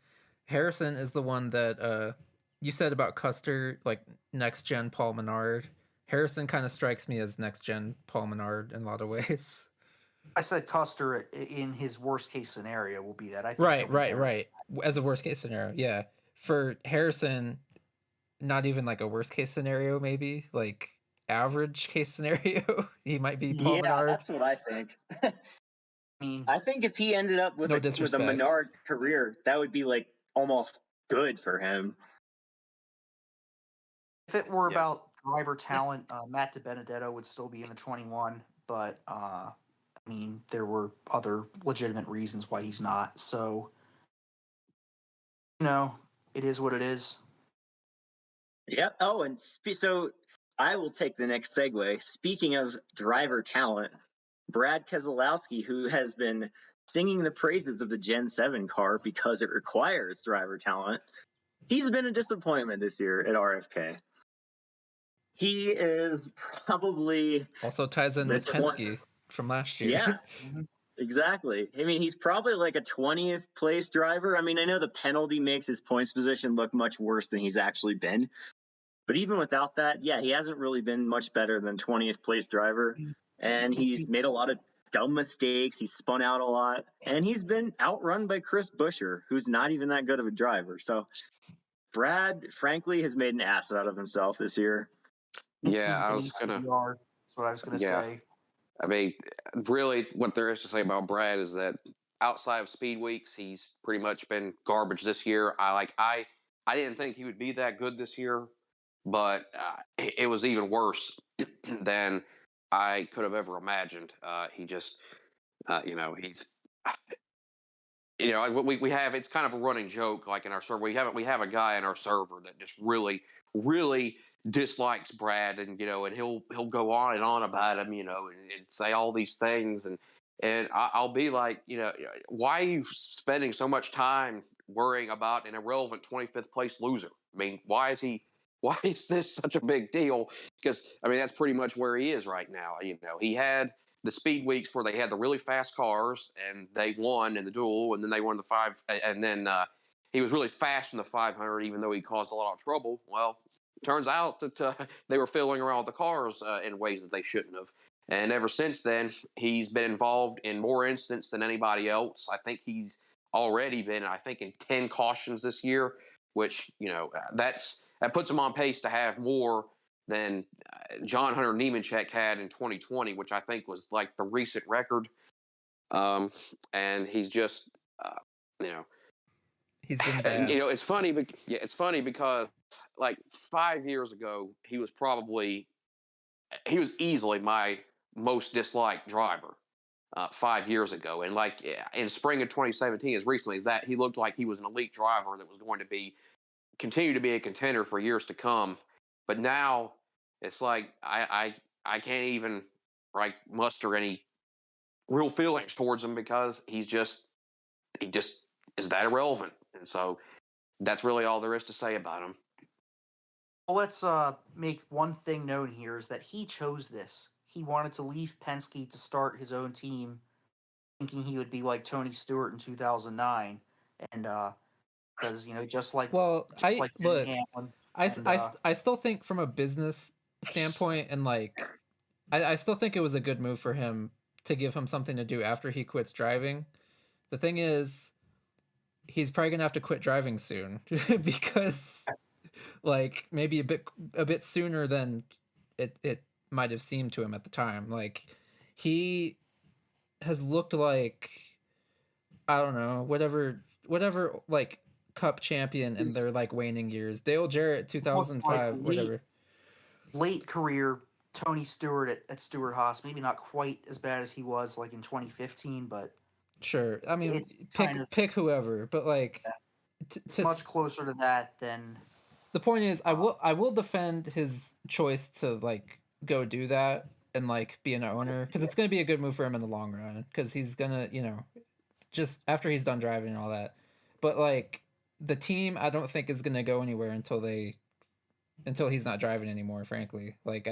Harrison is the one that you said about Custer, like next gen Paul Menard. Harrison kind of strikes me as next gen Paul Menard in a lot of ways. I said Custer in his worst case scenario will be that. I think Right. As a worst case scenario, yeah. For Harrison, not even like a worst case scenario, maybe like average case scenario. He might be Paul Yeah, Menard. that's what I think. I mean, I think if he ended up with No a disrespect. Menard career, that would be like almost good for him. if it were about driver talent, Matt DiBenedetto would still be in the 21, but I mean, there were other legitimate reasons why he's not. So, it is what it is. Yeah. Oh, and so I will take the next segue. Speaking of driver talent, Brad Keselowski, who has been singing the praises of the Gen 7 car because it requires driver talent, he's been a disappointment this year at RFK. He is probably also ties in with Penske from last year. Yeah, exactly. I mean, he's probably like a 20th place driver. I mean, I know the penalty makes his points position look much worse than he's actually been. But even without that, yeah, he hasn't really been much better than 20th place driver. And he's made a lot of dumb mistakes. He's spun out a lot. And he's been outrun by Chris Buescher, who's not even that good of a driver. So Brad, frankly, has made an ass out of himself this year. Yeah, I was gonna. That's what I was gonna say. I mean, really, what there is to say about Brad is that outside of speed weeks, he's pretty much been garbage this year. I didn't think he would be that good this year, but it was even worse than I could have ever imagined. He just, he's, we have, it's kind of a running joke, like in our server, we have a guy in our server that just really, really dislikes Brad, and and he'll go on and on about him, and say all these things, and I'll be like, why are you spending so much time worrying about an irrelevant 25th place loser? I mean, why is this such a big deal? Because I mean, that's pretty much where he is right now. He had the speed weeks where they had the really fast cars and they won in the duel, and then they won the five, and then he was really fast in the 500, even though he caused a lot of trouble. Well, turns out that they were fiddling around with the cars in ways that they shouldn't have. And ever since then, he's been involved in more incidents than anybody else. I think he's already been, in 10 cautions this year, which, that puts him on pace to have more than John Hunter Nemechek had in 2020, which I think was like the recent record. And he's just, he's been bad. It's funny, but it's funny because like 5 years ago, he was easily my most disliked driver. 5 years ago, and like in spring of 2017, as recently as that, he looked like he was an elite driver that was going to continue to be a contender for years to come. But now it's like I can't even muster any real feelings towards him because he just is that irrelevant, and so that's really all there is to say about him. Well, let's make one thing known here is that he chose this. He wanted to leave Penske to start his own team, thinking he would be like Tony Stewart in 2009, and because just like Well, Denny Hamlin, and I still think from a business standpoint, and like I still think it was a good move for him to give him something to do after he quits driving. The thing is, he's probably gonna have to quit driving soon because like maybe a bit sooner than it might have seemed to him at the time. Like he has looked like, I don't know, whatever like cup champion in their like waning years. Dale Jarrett this looks like 2005, whatever. late career Tony Stewart at Stewart-Haas. Maybe not quite as bad as he was like in 2015, but Sure. I mean, it's kind of pick whoever, but like yeah, t- it's to much closer to that than the point is, I will defend his choice to like go do that and like be an owner because it's going to be a good move for him in the long run because he's gonna, just after he's done driving and all that. But like the team, I don't think is going to go anywhere until he's not driving anymore. Frankly, like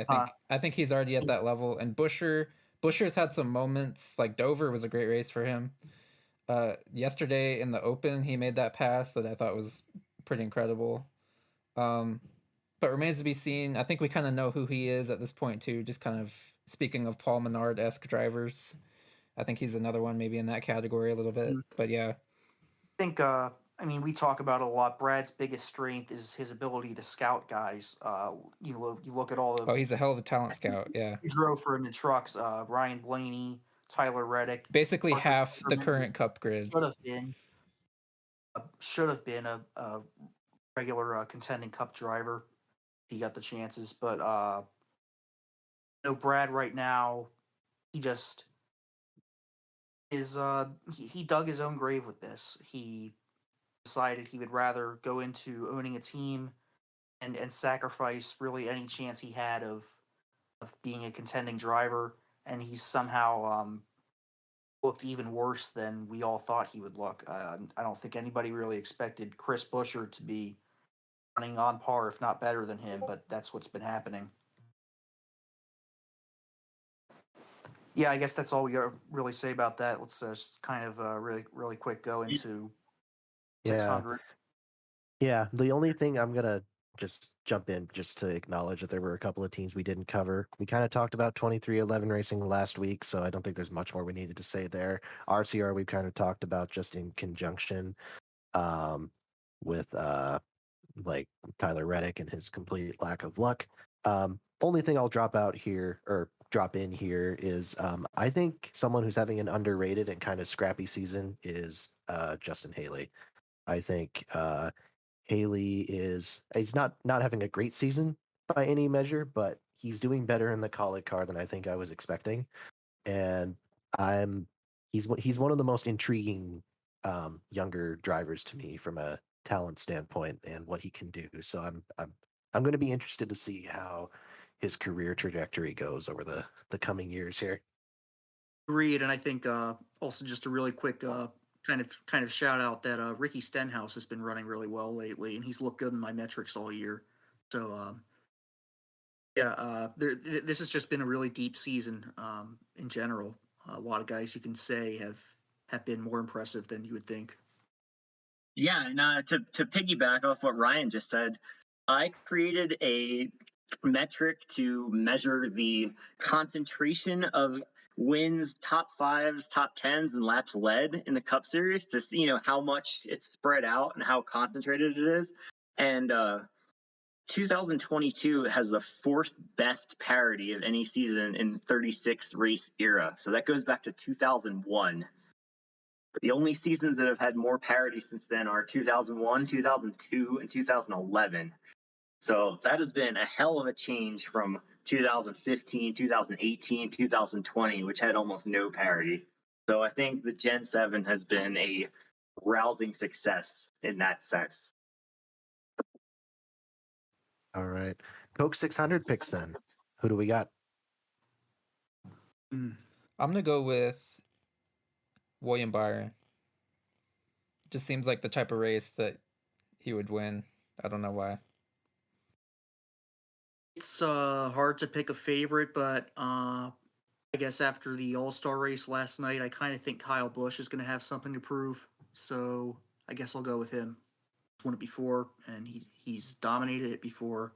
I think he's already at that level. And Busher's had some moments. Like Dover was a great race for him. Yesterday in the Open, he made that pass that I thought was pretty incredible. But remains to be seen. I think we kind of know who he is at this point too. Just kind of speaking of Paul Menard-esque drivers, I think he's another one maybe in that category a little bit. But yeah, I think I mean we talk about it a lot. Brad's biggest strength is his ability to scout guys. You look at all the oh, he's a hell of a talent scout. Yeah, who drove for him in trucks. Ryan Blaney, Tyler Reddick, basically Parker half the Ackerman, who current Cup grid. should have been a regular contending Cup driver. He got the chances, but Brad right now he just is he dug his own grave with this. He decided he would rather go into owning a team and sacrifice really any chance he had of being a contending driver, and he's somehow looked even worse than we all thought he would look. I don't think anybody really expected Chris Buescher to be running on par, if not better than him, but that's what's been happening. Yeah, I guess that's all we got to really say about that. Let's just kind of really quick go into 600. Yeah, the only thing I'm gonna just jump in just to acknowledge that there were a couple of teams we didn't cover. We kind of talked about 2311 Racing last week, so I don't think there's much more we needed to say there. RCR we've kind of talked about just in conjunction with like Tyler Reddick and his complete lack of luck. Only thing I'll drop in here is I think someone who's having an underrated and kind of scrappy season is Justin Haley. I think he's not having a great season by any measure, but he's doing better in the Colic car than I think I was expecting, and I'm he's one of the most intriguing younger drivers to me from a talent standpoint and what he can do. So I'm going to be interested to see how his career trajectory goes over the coming years here. Agreed, and I think also just a really quick kind of shout out that Ricky Stenhouse has been running really well lately, and he's looked good in my metrics all year. So this has just been a really deep season in general. A lot of guys you can say have been more impressive than you would think. Yeah, and to piggyback off what Ryan just said, I created a metric to measure the concentration of wins, top fives, top tens, and laps led in the Cup Series to see, how much it's spread out and how concentrated it is. And 2022 has the fourth best parity of any season in 36 race era. So that goes back to 2001. The only seasons that have had more parity since then are 2001, 2002, and 2011. So that has been a hell of a change from 2015, 2018, 2020, which had almost no parity. So I think the Gen 7 has been a rousing success in that sense. All right. Coke 600 picks then. Who do we got? I'm going to go with William Byron. Just seems like the type of race that he would win. I don't know why. It's hard to pick a favorite, but I guess after the All-Star race last night, I kind of think Kyle Busch is going to have something to prove. So I guess I'll go with him. He's won it before, and he's dominated it before.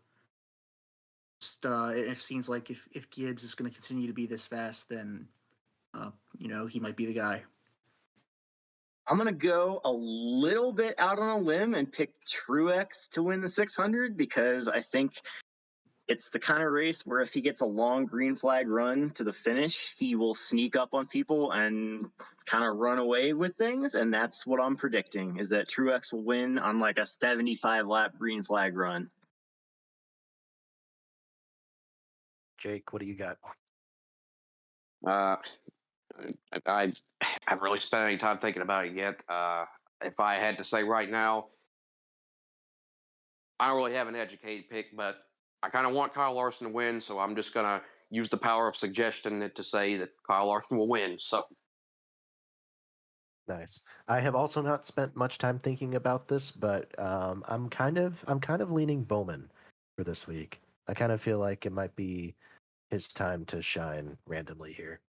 Just it seems like if Gibbs is going to continue to be this fast, then he might be the guy. I'm going to go a little bit out on a limb and pick Truex to win the 600 because I think it's the kind of race where if he gets a long green flag run to the finish, he will sneak up on people and kind of run away with things. And that's what I'm predicting, is that Truex will win on like a 75-lap green flag run. Jake, what do you got? I haven't really spent any time thinking about it yet. If I had to say right now, I don't really have an educated pick, but I kind of want Kyle Larson to win, so I'm just going to use the power of suggestion to say that Kyle Larson will win. So Nice. I have also not spent much time thinking about this, but I'm kind of leaning Bowman for this week. I kind of feel like it might be his time to shine randomly here.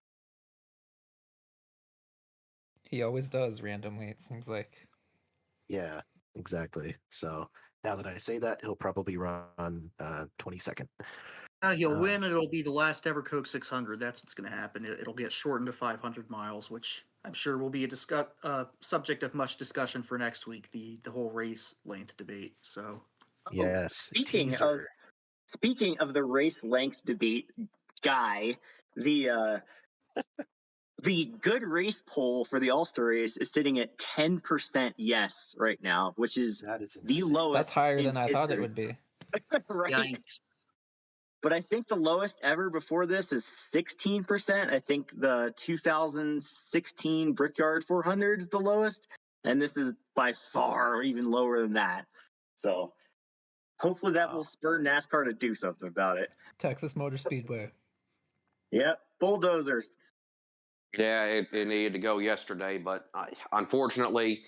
He always does randomly, it seems like. Yeah, exactly. So now that I say that, he'll probably run 22nd. He'll win, and it'll be the last ever Coke 600. That's what's going to happen. It'll get shortened to 500 miles, which I'm sure will be a subject of much discussion for next week, the whole race length debate. So, yes. Speaking of the race length debate, Guy, the good race poll for the All-Star race is sitting at 10% yes right now, which is That is the insane. lowest. That's higher in than I thought it history. would be. Right. yikes. But I think the lowest ever before this is 16%. I think the 2016 Brickyard 400 is the lowest, and this is by far even lower than that. So hopefully that will spur NASCAR to do something about it. Texas Motor Speedway. Yep, bulldozers. yeah, it needed to go yesterday, but unfortunately,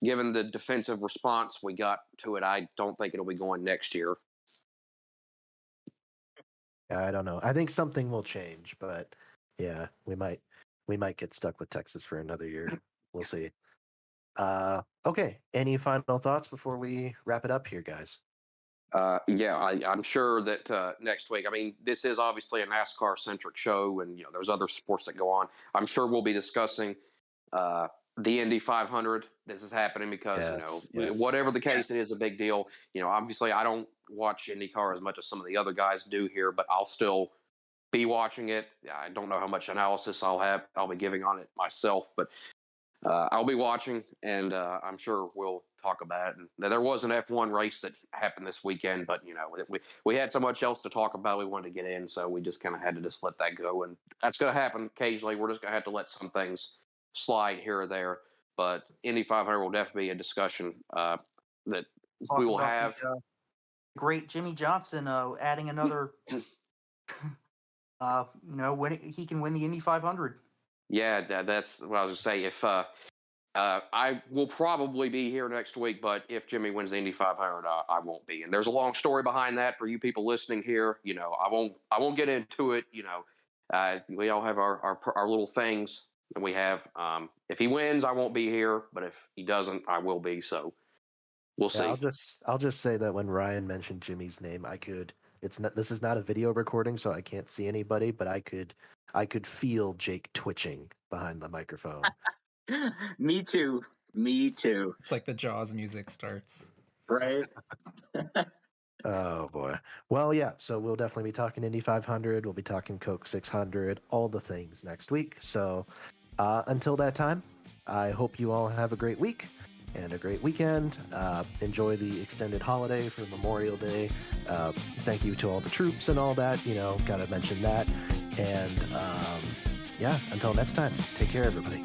given the defensive response we got to it, I don't think it'll be going next year. I don't know. I think something will change, but yeah, we might get stuck with Texas for another year. We'll see. Okay. Any final thoughts before we wrap it up here, guys? Yeah, I'm sure that next week. I mean, this is obviously a NASCAR-centric show, and there's other sports that go on. I'm sure we'll be discussing the Indy 500. This is happening because Yes. whatever the case, it is a big deal. Obviously, I don't watch IndyCar as much as some of the other guys do here, but I'll still be watching it. I don't know how much analysis I'll be giving on it myself, but I'll be watching, and I'm sure we'll talk about it. And there was an F1 race that happened this weekend, but we had so much else to talk about. We wanted to get in, so we just kind of had to just let that go. And that's going to happen occasionally. We're just going to have to let some things slide here or there. But Indy 500 will definitely be a discussion that we will have. The great Jimmy Johnson adding another. When he can win the Indy 500. Yeah, that's what I was going to say. If I will probably be here next week, but if Jimmy wins the Indy 500, I won't be. And there's a long story behind that for you people listening here. I won't get into it. We all have our little things that we have. If he wins, I won't be here, but if he doesn't, I will be. So we'll see. I'll just say that when Ryan mentioned Jimmy's name, this is not a video recording, so I can't see anybody, but I could feel Jake twitching behind the microphone. Me too. It's like the Jaws music starts. Right? Oh boy. Well, yeah. So we'll definitely be talking Indy 500. We'll be talking Coke 600, all the things next week. So until that time, I hope you all have a great week and a great weekend. Enjoy the extended holiday for Memorial Day. Thank you to all the troops and all that. Got to mention that. And yeah, until next time, take care, everybody.